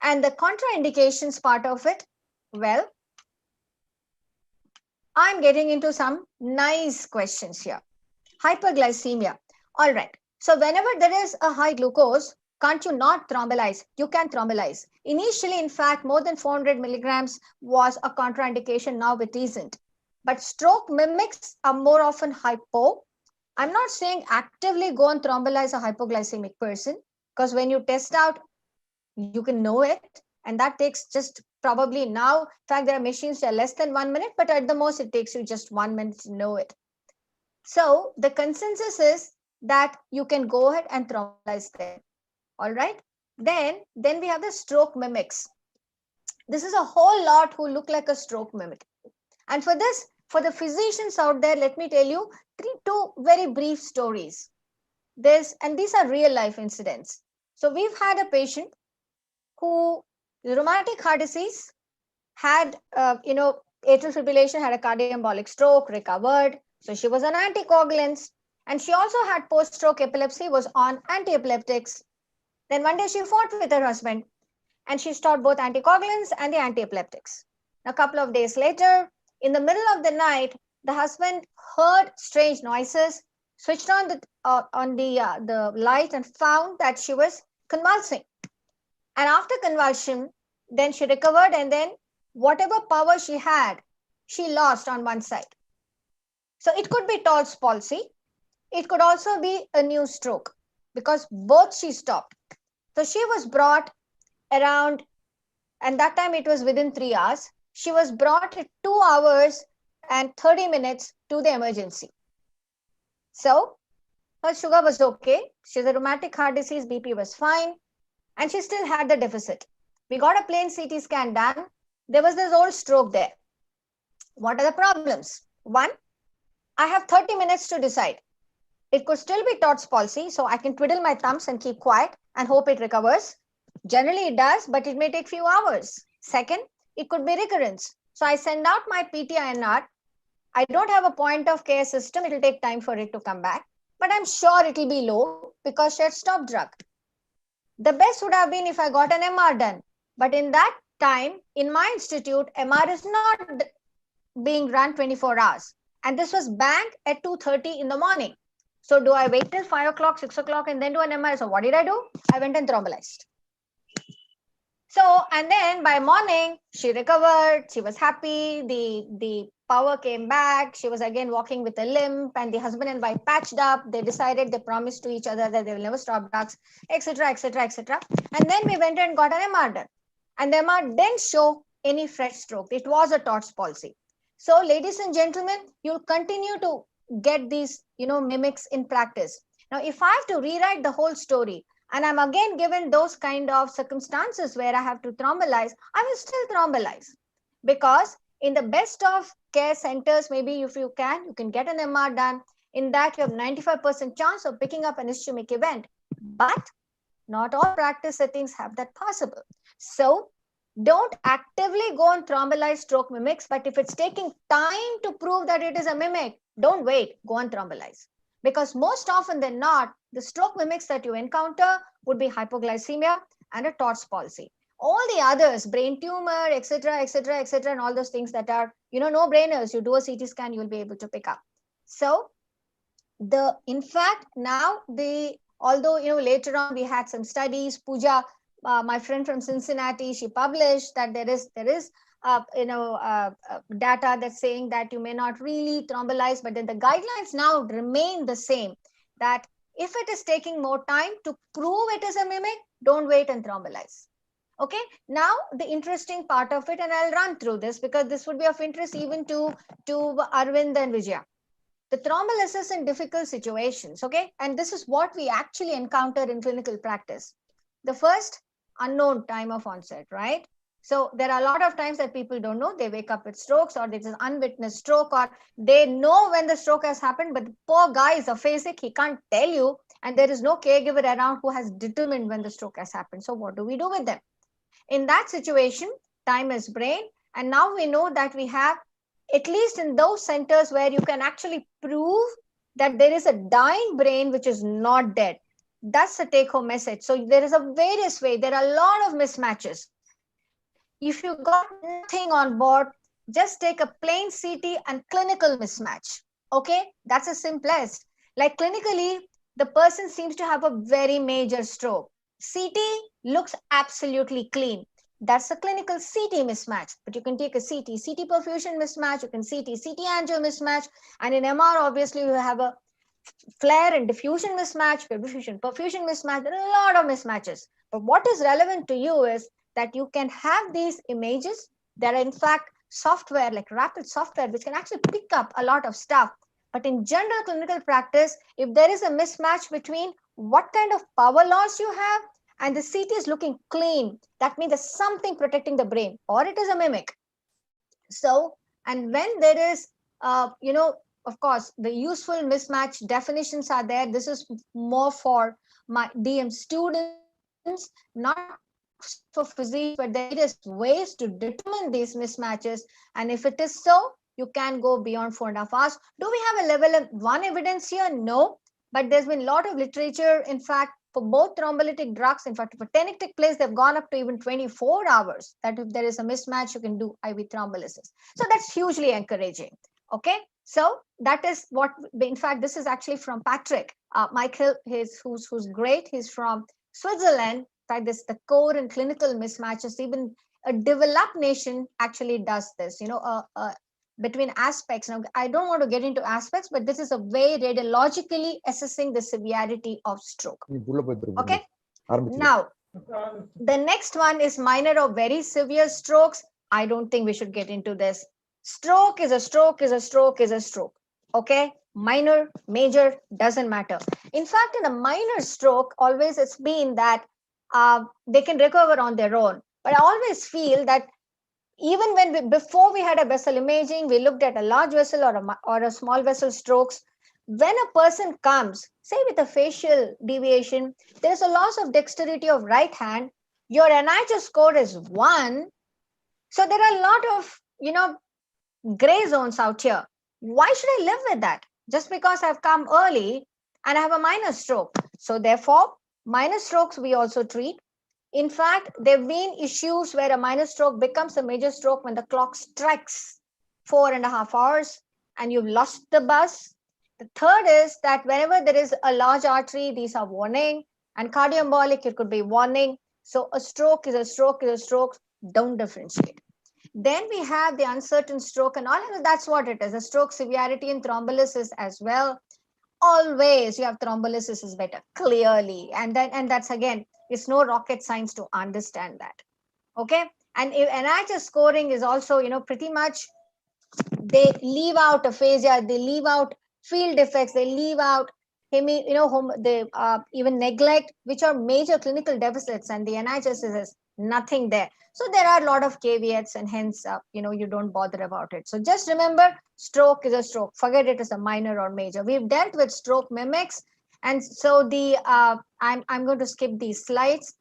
And the contraindications part of it, well, I'm getting into some nice questions here. Hyperglycemia. All right. So whenever there is a high glucose, can't you not thrombolyze? You can thrombolyze. Initially, in fact, more than 400 milligrams was a contraindication. Now it isn't. But stroke mimics are more often hypo. I'm not saying actively go and thrombolyze a hypoglycemic person, because when you test out, you can know it. And that takes just probably now, in fact, there are machines that are less than 1 minute, but at the most, it takes you just 1 minute to know it. So the consensus is that you can go ahead and thrombolyze them. All right. Then we have the stroke mimics. This is a whole lot who look like a stroke mimic. And for this, for the physicians out there, let me tell you two very brief stories. And these are real life incidents. So we've had a patient who rheumatic heart disease, had, atrial fibrillation, had a cardioembolic stroke, recovered. So she was on anticoagulants, and she also had post-stroke epilepsy, was on antiepileptics. Then one day she fought with her husband, and she stopped both anticoagulants and the antiepileptics. A couple of days later, in the middle of the night, the husband heard strange noises, switched on the light, and found that she was convulsing. And after convulsion, then she recovered, and then whatever power she had, she lost on one side. So it could be Toll's palsy. It could also be a new stroke, because both she stopped. So she was brought around, and that time it was within 3 hours. She was brought at 2 hours and 30 minutes to the emergency. So her sugar was okay. She has a rheumatic heart disease, BP was fine, and she still had the deficit. We got a plain CT scan done. There was this old stroke there. What are the problems? One, I have 30 minutes to decide. It could still be Todd's palsy, so I can twiddle my thumbs and keep quiet and hope it recovers. Generally it does, but it may take few hours. Second, it could be recurrence. So I send out my PT-INR. I don't have a point of care system. It will take time for it to come back, but I'm sure it will be low because she had stopped drug. The best would have been if I got an MR done. But in that time, in my institute, MR is not being run 24 hours. And this was bang at 2:30 in the morning. So do I wait till 5 o'clock, 6 o'clock, and then do an MR? So what did I do? I went and thrombolyzed. So, and then by morning, she recovered. She was happy. The power came back. She was again walking with a limp, and the husband and wife patched up. They decided, they promised to each other that they will never stop drugs, etc., etc., etc. And then we went and got an MR done. And the MR didn't show any fresh stroke. It was a Todd's palsy. So, ladies and gentlemen, you'll continue to get these, mimics in practice. Now, if I have to rewrite the whole story, and I'm again given those kind of circumstances where I have to thrombolyze, I will still thrombolyze. Because in the best of care centers, maybe if you can get an MR done. In that, you have 95% chance of picking up an ischemic event. But not all practice settings have that possible. So don't actively go and thrombolyze stroke mimics. But if it's taking time to prove that it is a mimic, don't wait, go and thrombolyze. Because most often than not, the stroke mimics that you encounter would be hypoglycemia and a Todd's palsy. All the others, brain tumor, etc., etc., etc., and all those things that are, no-brainers, you do a CT scan, you'll be able to pick up. So, in fact, now although, later on we had some studies, Pooja, my friend from Cincinnati, she published that there is data that's saying that you may not really thrombolyze, but then the guidelines now remain the same, that if it is taking more time to prove it is a mimic, don't wait and thrombolyze. Okay, now the interesting part of it, and I'll run through this because this would be of interest even to Arvind and Vijaya. The thrombolysis in difficult situations, okay? And this is what we actually encounter in clinical practice. The first, unknown time of onset, right? So there are a lot of times that people don't know. They wake up with strokes, or there's an unwitnessed stroke, or they know when the stroke has happened, but the poor guy is aphasic. He can't tell you, and there is no caregiver around who has determined when the stroke has happened. So what do we do with them? In that situation, time is brain. And now we know that we have, at least in those centers where you can actually prove that there is a dying brain which is not dead. That's the take-home message. So there is a various way. There are a lot of mismatches. If you got nothing on board, just take a plain CT and clinical mismatch. Okay, that's the simplest. Like clinically, the person seems to have a very major stroke. CT looks absolutely clean. That's a clinical CT mismatch. But you can take a CT perfusion mismatch, you can CT angio mismatch, and in MR, obviously, you have a flare and diffusion mismatch, perfusion mismatch. There are a lot of mismatches. But what is relevant to you is that you can have these images. There are, in fact, software like rapid software which can actually pick up a lot of stuff. But in general clinical practice, if there is a mismatch between what kind of power loss you have and the CT is looking clean, that means there's something protecting the brain, or it is a mimic. So, and when there is, of course, the useful mismatch definitions are there. This is more for my DM students, not for physicians, but there is ways to determine these mismatches. And if it is so, you can go beyond 4.5 hours. Do we have a level 1 evidence here? No, but there's been a lot of literature, in fact, for both thrombolytic drugs. In fact, for tenectic place, they've gone up to even 24 hours, that if there is a mismatch, you can do IV thrombolysis. So that's hugely encouraging. Okay, so that is what, in fact, this is actually from Patrick Michael, who's great. He's from Switzerland. That is the core and clinical mismatches. Even a developed nation actually does this, between aspects. Now, I don't want to get into aspects, but this is a way radiologically assessing the severity of stroke. Okay. Now, the next one is minor or very severe strokes. I don't think we should get into this. Stroke is a stroke is a stroke is a stroke. Okay. Minor, major, doesn't matter. In fact, in a minor stroke, always it's been that they can recover on their own. But I always feel that even when before we had a vessel imaging, we looked at a large vessel or a small vessel strokes. When a person comes, say with a facial deviation, there is a loss of dexterity of right hand. Your NIHS score is 1. So there are a lot of, gray zones out here. Why should I live with that? Just because I've come early and I have a minor stroke. So therefore, minor strokes we also treat. In fact, there have been issues where a minor stroke becomes a major stroke when the clock strikes 4.5 hours and you've lost the bus. The third is that whenever there is a large artery, these are warning, and cardioembolic, it could be warning. So a stroke is a stroke is a stroke. Don't differentiate. Then we have the uncertain stroke and all, and that's what it is. A stroke severity and thrombolysis as well. Always you have thrombolysis is better, clearly. And that's again, it's no rocket science to understand that. Okay. And NIHS scoring is also, pretty much they leave out aphasia, they leave out field defects, they leave out even neglect, which are major clinical deficits, and the NIHS is nothing there. So there are a lot of caveats, and hence, you don't bother about it. So just remember, stroke is a stroke. Forget it is a minor or major. We've dealt with stroke mimics. And so I'm going to skip these slides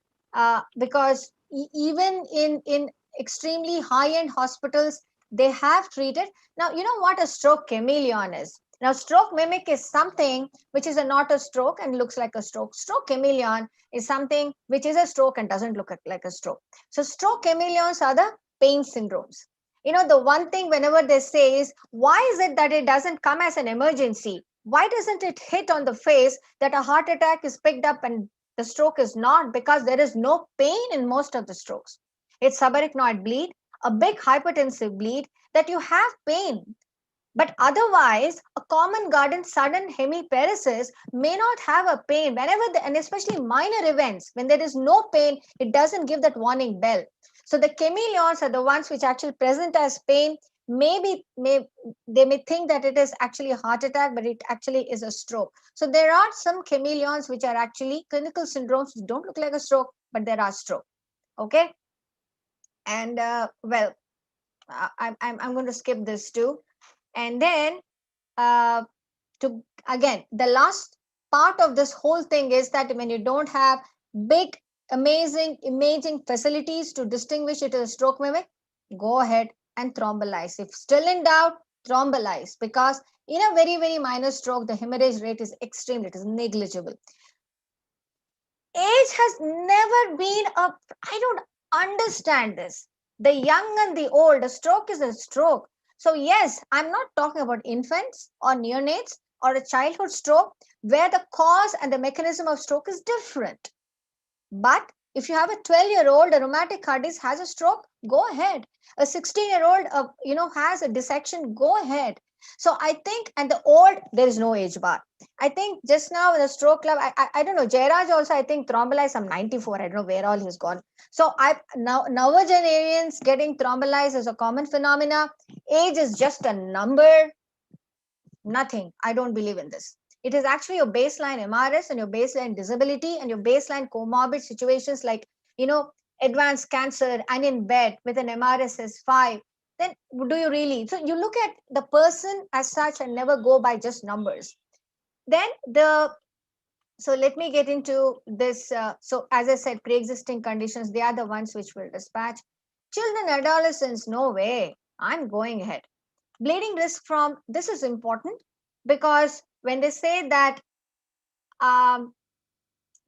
because even in extremely high-end hospitals, they have treated. Now, you know what a stroke chameleon is? Now, stroke mimic is something which is not a stroke and looks like a stroke. Stroke chameleon is something which is a stroke and doesn't look like a stroke. So stroke chameleons are the pain syndromes. The one thing whenever they say is, why is it that it doesn't come as an emergency? Why doesn't it hit on the face that a heart attack is picked up and the stroke is not? Because there is no pain in most of the strokes. It's subarachnoid bleed, a big hypertensive bleed that you have pain. But otherwise, a common garden sudden hemiparesis may not have a pain. And especially minor events, when there is no pain, it doesn't give that warning bell. So the chameleons are the ones which actually present as pain. maybe they may think that it is actually a heart attack, but it actually is a stroke. So there are some chameleons which are actually clinical syndromes which don't look like a stroke, but there are stroke. Okay. And well, I'm going to skip this too. And then to again, the last part of this whole thing is that when you don't have big, amazing imaging facilities to distinguish it as a stroke mimic, go ahead and thrombolize. If still in doubt, thrombolize, because in a very, very minor stroke, the hemorrhage rate is extreme, it is negligible. Age has never been a, I don't understand this. The young and the old, a stroke is a stroke. So yes, I'm not talking about infants or neonates or a childhood stroke where the cause and the mechanism of stroke is different. But if you have a 12-year-old, a rheumatic heart disease has a stroke, go ahead. A 16-year-old, has a dissection, go ahead. So I think, and the old, there is no age bar. I think just now in the stroke club, I don't know, Jairaj also, I think thrombolized some 94. I don't know where all he's gone. So novagenarians getting thrombolized is a common phenomena. Age is just a number. Nothing. I don't believe in this. It is actually your baseline MRS and your baseline disability and your baseline comorbid situations like, advanced cancer and in bed with an MRS as 5. Then do you really? So you look at the person as such and never go by just numbers. Then so let me get into this. So as I said, pre-existing conditions, they are the ones which will dispatch. Children, adolescents, no way. I'm going ahead. Bleeding risk from, this is important because when they say that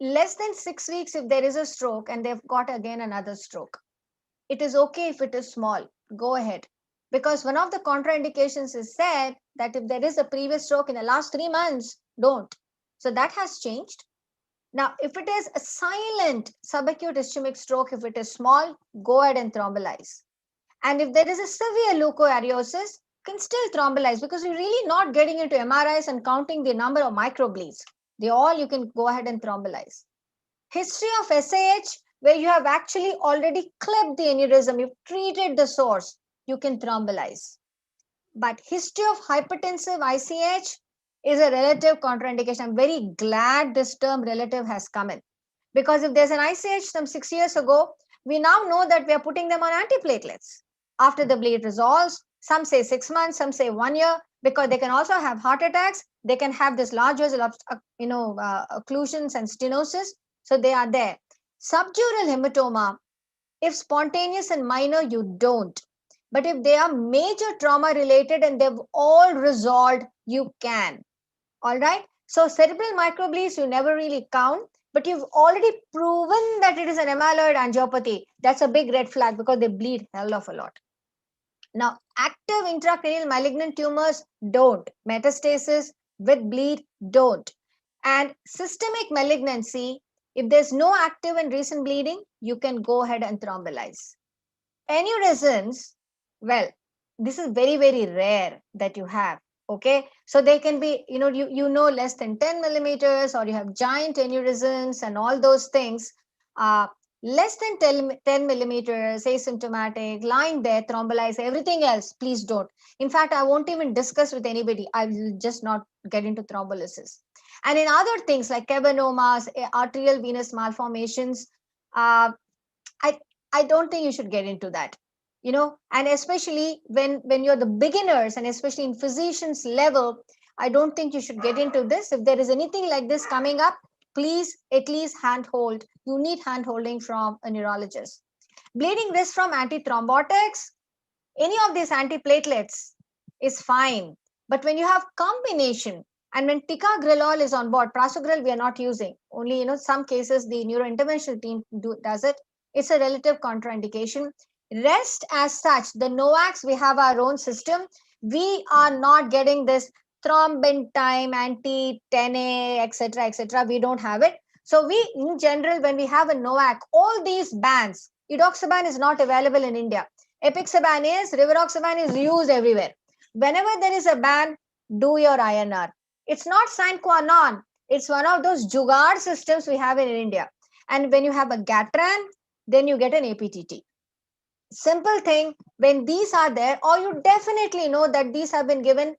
less than 6 weeks if there is a stroke and they've got again another stroke, it is okay if it is small, go ahead. Because one of the contraindications is said that if there is a previous stroke in the last 3 months, don't. So that has changed. Now, if it is a silent subacute ischemic stroke, if it is small, go ahead and thrombolize. And if there is a severe leukoariosis, can still thrombolize because you're really not getting into MRIs and counting the number of microbleeds. You can go ahead and thrombolize. History of SAH, where you have actually already clipped the aneurysm, you've treated the source, you can thrombolize. But history of hypertensive ICH is a relative contraindication. I'm very glad this term relative has come in. Because if there's an ICH some 6 years ago, we now know that we are putting them on antiplatelets. After the bleed resolves, some say 6 months, some say 1 year, because they can also have heart attacks. They can have this large vessel occlusions and stenosis. So they are there. Subdural hematoma, if spontaneous and minor, you don't. But if they are major trauma related and they've all resolved, you can. All right. So cerebral microbleeds, you never really count, but you've already proven that it is an amyloid angiopathy. That's a big red flag because they bleed hell of a lot. Now, active intracranial malignant tumors, don't. Metastasis with bleed, don't. And systemic malignancy, if there's no active and recent bleeding, you can go ahead and thrombolize. Aneurysms, well, this is very, very rare that you have. Okay, so they can be, less than 10 millimeters, or you have giant aneurysms and all those things. Less than 10 millimeters, asymptomatic, lying there, thrombolize. Everything else, please don't. In fact, I won't even discuss with anybody. I will just not get into thrombolysis. And in other things like cavernomas, arterial venous malformations, I don't think you should get into that. And especially when you're the beginners, and especially in physicians level, I don't think you should get into this. If there is anything like this coming up, please at least handhold. You need handholding from a neurologist. Bleeding risk from antithrombotics, any of these antiplatelets is fine. But when you have combination, and when ticagrelol is on board, prasugrel we are not using. Only, some cases the neurointerventional team does it. It's a relative contraindication. Rest as such, the NOACs, we have our own system. We are not getting this thrombin time, anti-10A, etc. We don't have it. So we, in general, when we have a NOAC, all these bans, edoxaban is not available in India. Apixaban is, rivaroxaban is used everywhere. Whenever there is a ban, do your INR. It's not sine qua non. It's one of those jugaad systems we have in India. And when you have a Gatran, then you get an APTT. simple thing, when these are there, or you definitely know that these have been given,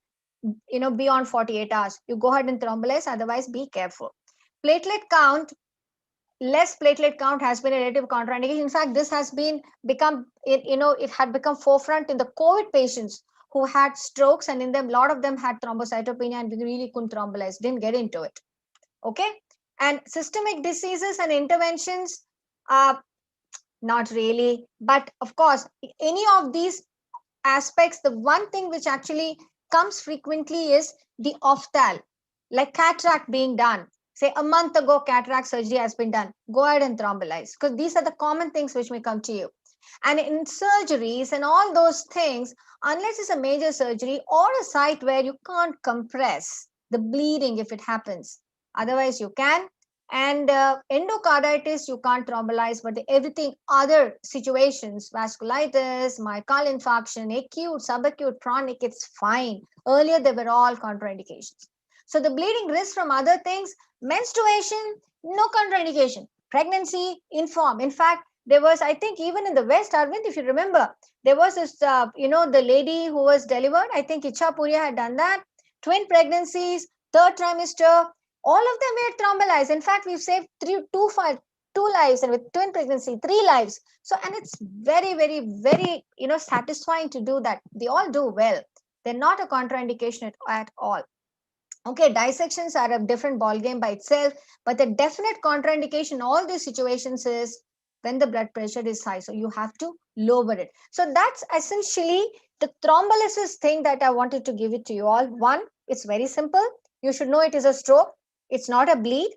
beyond 48 hours, you go ahead and thrombolyze, otherwise be careful. Platelet count, less platelet count has been a relative contraindication. In fact, this has been it had become forefront in the COVID patients who had strokes, and in them, a lot of them had thrombocytopenia and we really couldn't thrombolyze, didn't get into it. Okay. And systemic diseases and interventions, not really. But of course, any of these aspects, the one thing which actually comes frequently is the ophthal, like cataract being done. Say a month ago, cataract surgery has been done. Go ahead and thrombolyze, because these are the common things which may come to you. And in surgeries and all those things, unless it's a major surgery or a site where you can't compress the bleeding if it happens, otherwise you can. And endocarditis, you can't thrombolyze, but everything other situations, vasculitis, myocardial infarction, acute, subacute, chronic, it's fine. Earlier, they were all contraindications. So the bleeding risk from other things, menstruation, no contraindication. Pregnancy, inform. In fact, there was, I think, even in the West, Arvind, if you remember, there was this, the lady who was delivered, I think Ichapuria had done that, twin pregnancies, third trimester, all of them were thrombolyzed. In fact, we've saved two lives, and with twin pregnancy, 3 lives. So, and it's very, very, very, satisfying to do that. They all do well. They're not a contraindication at all. Okay, dissections are a different ballgame by itself, but the definite contraindication in all these situations is when the blood pressure is high. So you have to lower it. So that's essentially the thrombolysis thing that I wanted to give it to you all. One, it's very simple. You should know it is a stroke. It's not a bleed.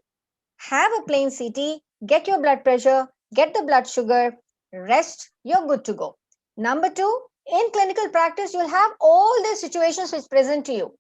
Have a plain CT, get your blood pressure, get the blood sugar, rest, you're good to go. Number 2, in clinical practice, you'll have all the situations which present to you.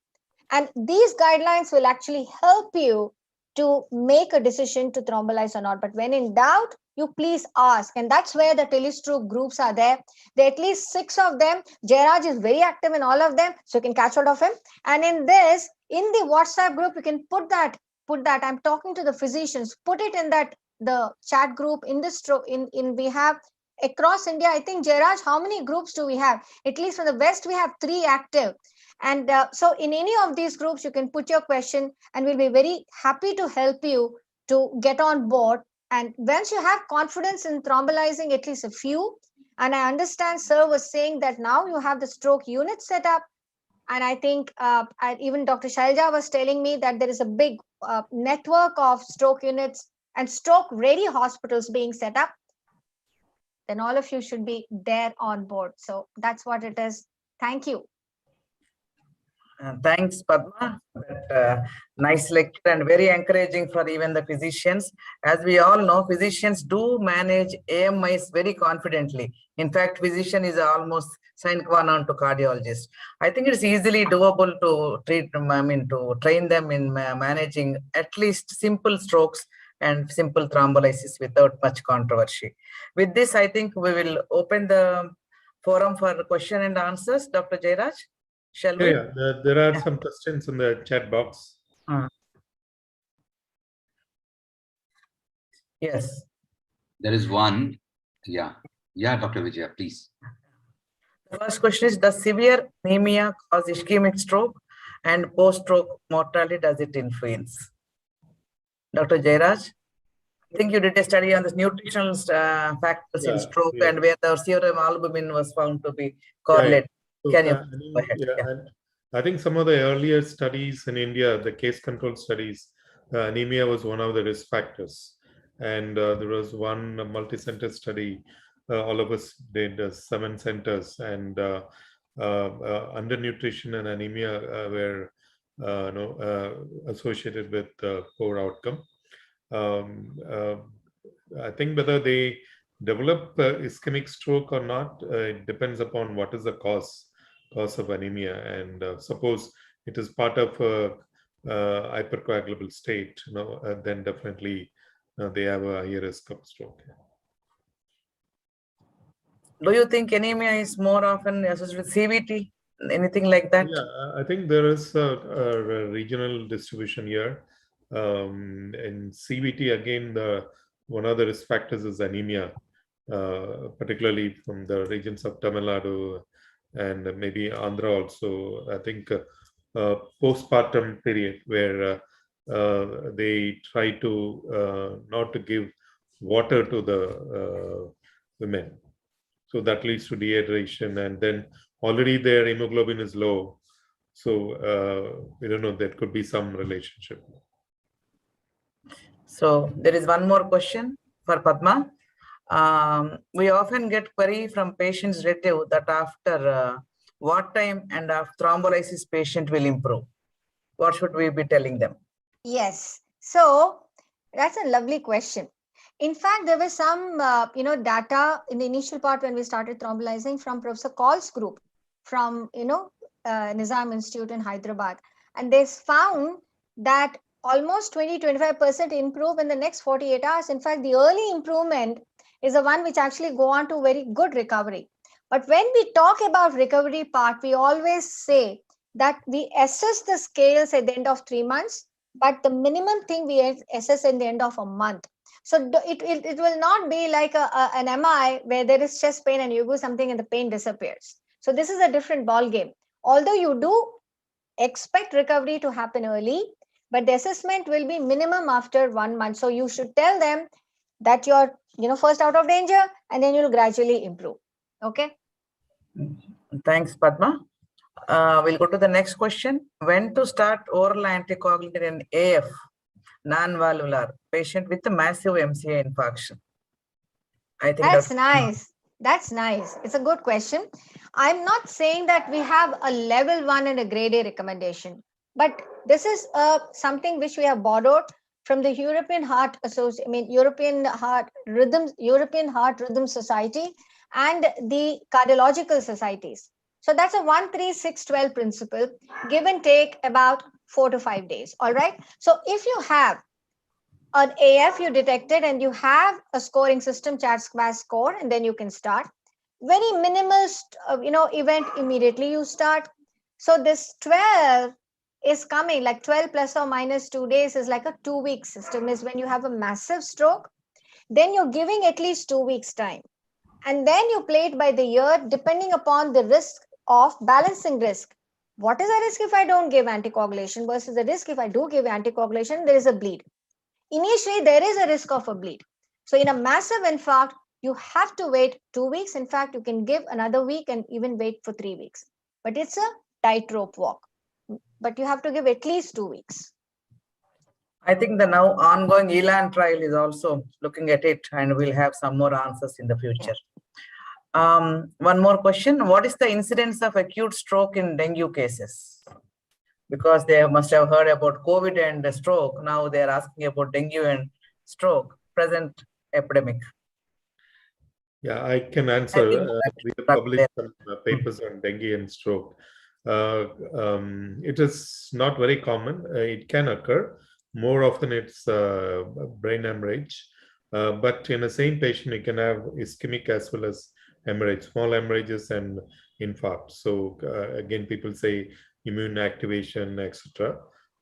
And these guidelines will actually help you to make a decision to thrombolyze or not. But when in doubt, you please ask. And that's where the telestroke groups are there. There are at least 6 of them. Jairaj is very active in all of them, so you can catch hold of him. And in this, in the WhatsApp group, you can put that. I'm talking to the physicians, put it in that, the chat group in this stroke, we have across India, I think, Jairaj, how many groups do we have? At least from the West, we have 3 active. And so in any of these groups, you can put your question and we'll be very happy to help you to get on board. And once you have confidence in thrombolyzing at least a few, and I understand sir was saying that now you have the stroke unit set up. And I think even Dr. Shailja was telling me that there is a big network of stroke units and stroke ready hospitals being set up. Then all of you should be there on board. So that's what it is. Thank you. Thanks, Padma. Nice lecture and very encouraging for even the physicians. As we all know, physicians do manage AMIs very confidently. In fact, physician is almost sine qua non to cardiologist. I think it's easily doable to to train them in managing at least simple strokes and simple thrombolysis without much controversy. With this, I think we will open the forum for question and answers. Dr. Jairaj? Shall we? Yeah, there are some questions in the chat box. Yes. There is one. Yeah, Dr. Vijaya, please. The first question is, does severe anemia cause ischemic stroke, and post-stroke mortality does it influence? Dr. Jairaj? I think you did a study on this nutritional factors in stroke and where the serum albumin was found to be correlated. So, Can you go ahead? I think some of the earlier studies in India, the case control studies, anemia was one of the risk factors. And there was one multi-center study, all of us did 7 centers, and undernutrition and anemia were associated with poor outcome. I think whether they develop ischemic stroke or not, it depends upon what is the cause of anemia. And suppose it is part of a hypercoagulable state, then definitely they have a higher risk of stroke. Do you think anemia is more often associated with CVT? Anything like that? Yeah, I think there is a regional distribution here. In CVT, again, one of the risk factors is anemia. particularly from the regions of Tamil Nadu and maybe Andhra also. I think postpartum period where they try to not to give water to the women. So that leads to dehydration, and then already their hemoglobin is low. So we don't know, there could be some relationship. So there is one more question for Padma. We often get query from patients relative that after what time and after thrombolysis patient will improve. What should we be telling them? Yes. So that's a lovely question. In fact, there was some, data in the initial part when we started thrombolizing from Professor Kaul's group from, Nizam Institute in Hyderabad. And they found that almost 20-25% improve in the next 48 hours. In fact, the early improvement is the one which actually go on to very good recovery. But when we talk about recovery part, we always say that we assess the scales at the end of 3 months, but the minimum thing we assess at the end of a month. So it will not be like an MI where there is chest pain and you do something and the pain disappears. So this is a different ball game. Although you do expect recovery to happen early, but the assessment will be minimum after 1 month. So you should tell them that you're first out of danger and then you'll gradually improve. Okay. Thanks, Padma. We'll go to the next question. When to start oral anticoagulant in AF, non-valuelar patient with a massive MCA infarction? I think that's nice. That's nice. It's a good question. I'm not saying that we have a level 1 and a grade A recommendation, but this is something which we have borrowed from the European Heart Association, European Heart Rhythm Society and the cardiological societies. So that's a 1-3-6-12 principle, give and take about 4 to 5 days. All right. So if you have an AF you detected and you have a scoring system, CHA2DS2 score, and then you can start. Very minimal, event immediately you start. So this 12 is coming, like 12 plus or minus 2 days is like a 2-week system, is when you have a massive stroke, then you're giving at least 2 weeks time. And then you play it by the year, depending upon the risk of balancing risk. What is the risk if I don't give anticoagulation versus the risk if I do give anticoagulation? There is a bleed. Initially, there is a risk of a bleed. So in a massive infarct, you have to wait 2 weeks. In fact, you can give another week and even wait for 3 weeks. But it's a tightrope walk. But you have to give at least 2 weeks. I think the now ongoing ELAN trial is also looking at it, and we'll have some more answers in the future. One more question. What is the incidence of acute stroke in dengue cases? Because they must have heard about COVID and stroke. Now they are asking about dengue and stroke, present epidemic. Yeah, I can answer. We have published some papers on dengue and stroke. It is not very common. It can occur. More often it's brain hemorrhage. But in the same patient, you can have ischemic as well as hemorrhage, small hemorrhages and infarct. So again, people say immune activation, etc.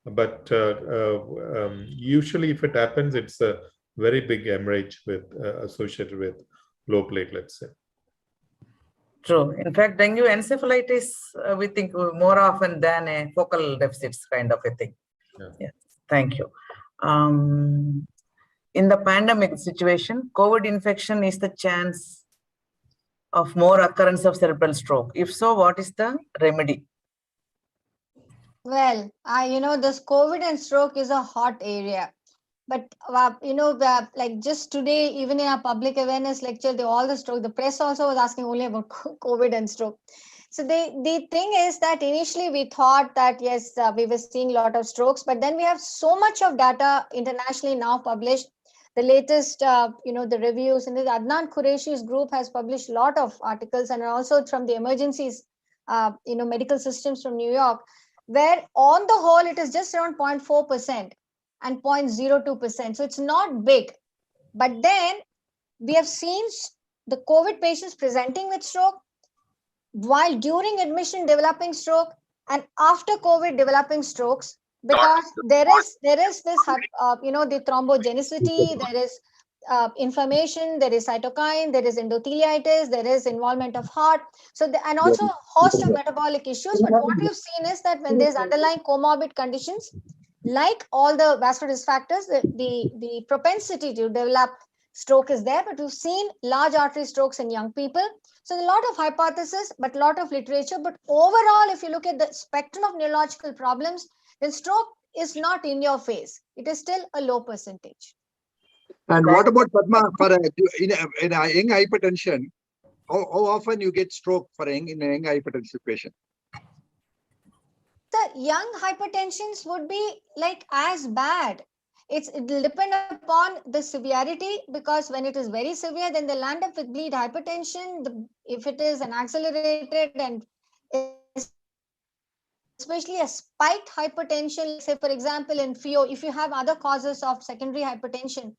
But usually if it happens, it's a very big hemorrhage with associated with low platelets. True. In fact, dengue encephalitis, we think more often than a focal deficits kind of a thing. Yeah. Yes. Thank you. In the pandemic situation, COVID infection is the chance of more occurrence of cerebral stroke. If so, what is the remedy? Well, this COVID and stroke is a hot area. But, like just today, even in our public awareness lecture, the press also was asking only about COVID and stroke. So the thing is that initially we thought that, yes, we were seeing a lot of strokes, but then we have so much of data internationally now published. The latest, the reviews, and the Adnan Qureshi's group has published a lot of articles, and also from the emergencies, medical systems from New York, where on the whole, it is just around 0.4%. and 0.02%. So it's not big. But then we have seen the COVID patients presenting with stroke, while during admission developing stroke, and after COVID developing strokes, because there is this, the thrombogenicity, there is inflammation, there is cytokine, there is endotheliitis, there is involvement of heart. So, and also a host of metabolic issues. But what we've seen is that when there's underlying comorbid conditions, like all the vascular risk factors, the propensity to develop stroke is there. But we've seen large artery strokes in young people. So a lot of hypothesis, but a lot of literature. But overall, if you look at the spectrum of neurological problems, then stroke is not in your face. It is still a low percentage. And what about Padma for in a young hypertension? How often you get stroke for in a young hypertensive patient? The young hypertensions would be like as bad. It will depend upon the severity, because when it is very severe, then they'll end up with bleed hypertension. If it is an accelerated and especially a spiked hypertension, say for example in FIO, if you have other causes of secondary hypertension,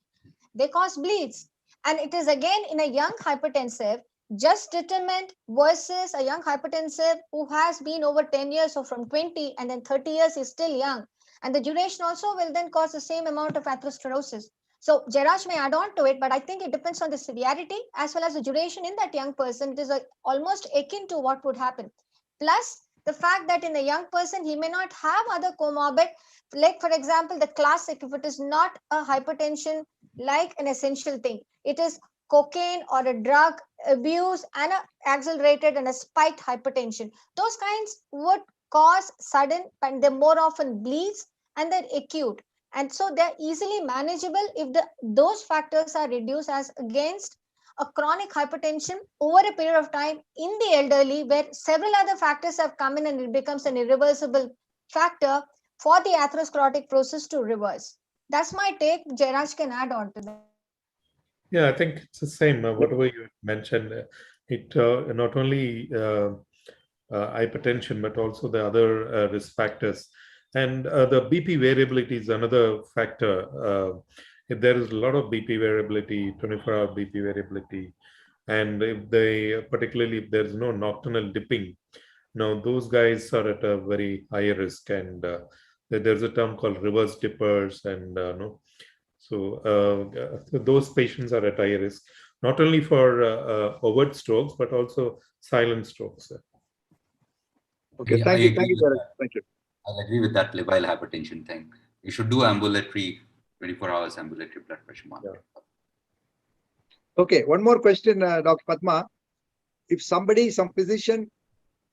they cause bleeds. And it is again in a young hypertensive, just determined versus a young hypertensive who has been over 10 years or from 20 and then 30 years is still young. And the duration also will then cause the same amount of atherosclerosis. So Jairaj may add on to it, but I think it depends on the severity as well as the duration in that young person. It is almost akin to what would happen. Plus the fact that in a young person, he may not have other comorbid, like for example, the classic, if it is not a hypertension like an essential thing, it is cocaine or a drug abuse and an accelerated and a spiked hypertension. Those kinds would cause sudden, and they're more often bleeds and they're acute. And so they're easily manageable if those factors are reduced as against a chronic hypertension over a period of time in the elderly, where several other factors have come in and it becomes an irreversible factor for the atherosclerotic process to reverse. That's my take. Jairaj can add on to that. Yeah, I think it's the same. Whatever you mentioned, it not only hypertension, but also the other risk factors. And the BP variability is another factor. If there is a lot of BP variability, 24-hour BP variability, and particularly if there is no nocturnal dipping, those guys are at a very high risk. And there's a term called reverse dippers, and so those patients are at high risk, not only for overt strokes, but also silent strokes. Okay, thank you. Thank you. I'll agree with that labile hypertension thing. You should do ambulatory, 24 hours ambulatory blood pressure monitoring. Yeah. Okay, one more question, Dr. Padma. If somebody, some physician,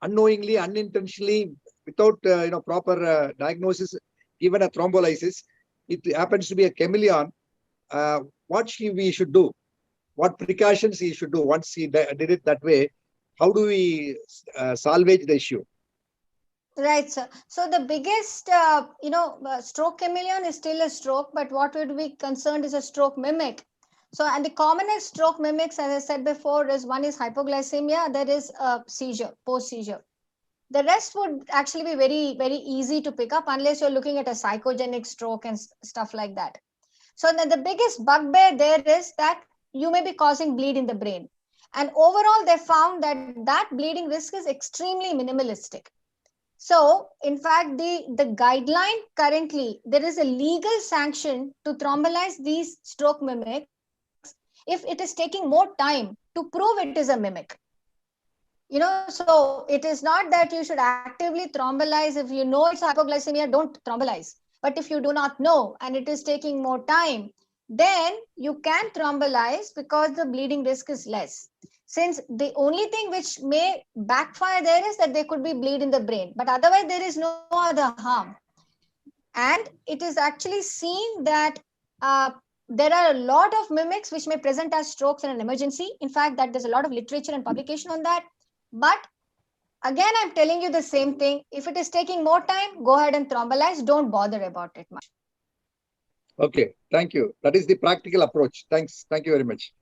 unknowingly, unintentionally, without proper diagnosis, even a thrombolysis, it happens to be a chameleon, what we should do? What precautions he should do once he did it that way? How do we salvage the issue? Right, sir. So the biggest, stroke chameleon is still a stroke, but what would be concerned is a stroke mimic. So, and the commonest stroke mimics, as I said before, is one is hypoglycemia, there is a seizure, post-seizure. The rest would actually be very, very easy to pick up unless you're looking at a psychogenic stroke and stuff like that. So the biggest bugbear there is that you may be causing bleed in the brain. And overall, they found that bleeding risk is extremely minimalistic. So, in fact, the guideline currently, there is a legal sanction to thrombolyze these stroke mimics if it is taking more time to prove it is a mimic. So it is not that you should actively thrombolyze. If you know it's hypoglycemia, don't thrombolyze. But if you do not know and it is taking more time, then you can thrombolyze because the bleeding risk is less. Since the only thing which may backfire there is that there could be bleed in the brain, but otherwise there is no other harm. And it is actually seen that there are a lot of mimics which may present as strokes in an emergency. In fact, that there's a lot of literature and publication on that. But again, I'm telling you the same thing. If it is taking more time, go ahead and thrombolyze. Don't bother about it much. Okay, thank you. That is the practical approach. Thanks. Thank you very much.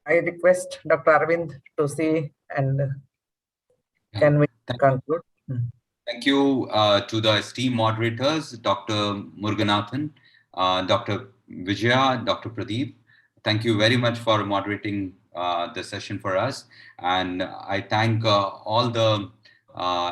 I request Dr. Arvind to say, and can we conclude? Thank you to the esteemed moderators, Dr. Muruganathan, Dr. Vijaya, Dr. Pradeep. Thank you very much for moderating the session for us. And I thank all the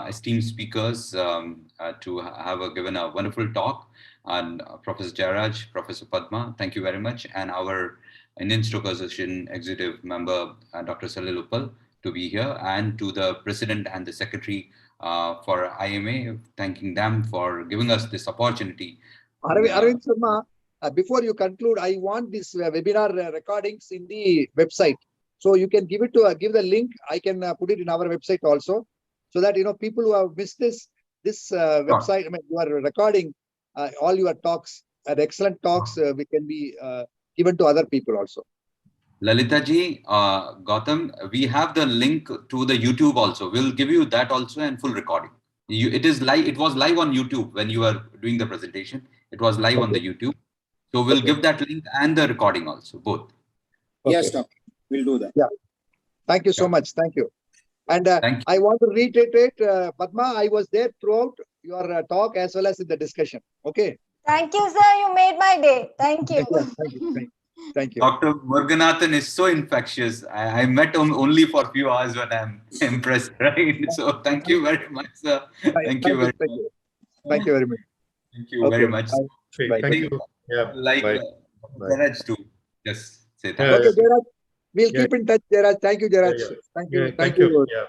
esteemed speakers to have given a wonderful talk. and Professor Jairaj, Professor Padma, thank you very much, and our Indian Stroke Association Executive Member, Dr. Salil Uppal, to be here, and to the President and the Secretary for IMA, thanking them for giving us this opportunity. Arvind Sharma, before you conclude, I want this webinar recordings in the website. So you can give it to give the link. I can put it in our website also, so that people who have missed this website, I mean, you are recording all your talks, excellent talks, we can be given to other people also. Lalita ji, Gautam, we have the link to the YouTube also. We'll give you that also and full recording. It is live. It was live on YouTube when you were doing the presentation. It was live on the YouTube. So we'll give that link and the recording also, both. Yes, doctor. We'll do that. Yeah. Thank you so much. Thank you. And I want to reiterate, Padma, I was there throughout your talk as well as in the discussion. Okay. Thank you, sir. You made my day. Thank you. Thank you. Dr. Muruganathan is so infectious. I met him only for a few hours, but I'm impressed, right? So thank you very much, sir. Thank you very much. Thank you very much. Thank you very much. Thank you. Yeah. Like Jairaj too. Just say thank Okay, you. Jairaj, we'll keep in touch, Jairaj. Thank you, Jairaj. Thank you. Thank you. Yeah.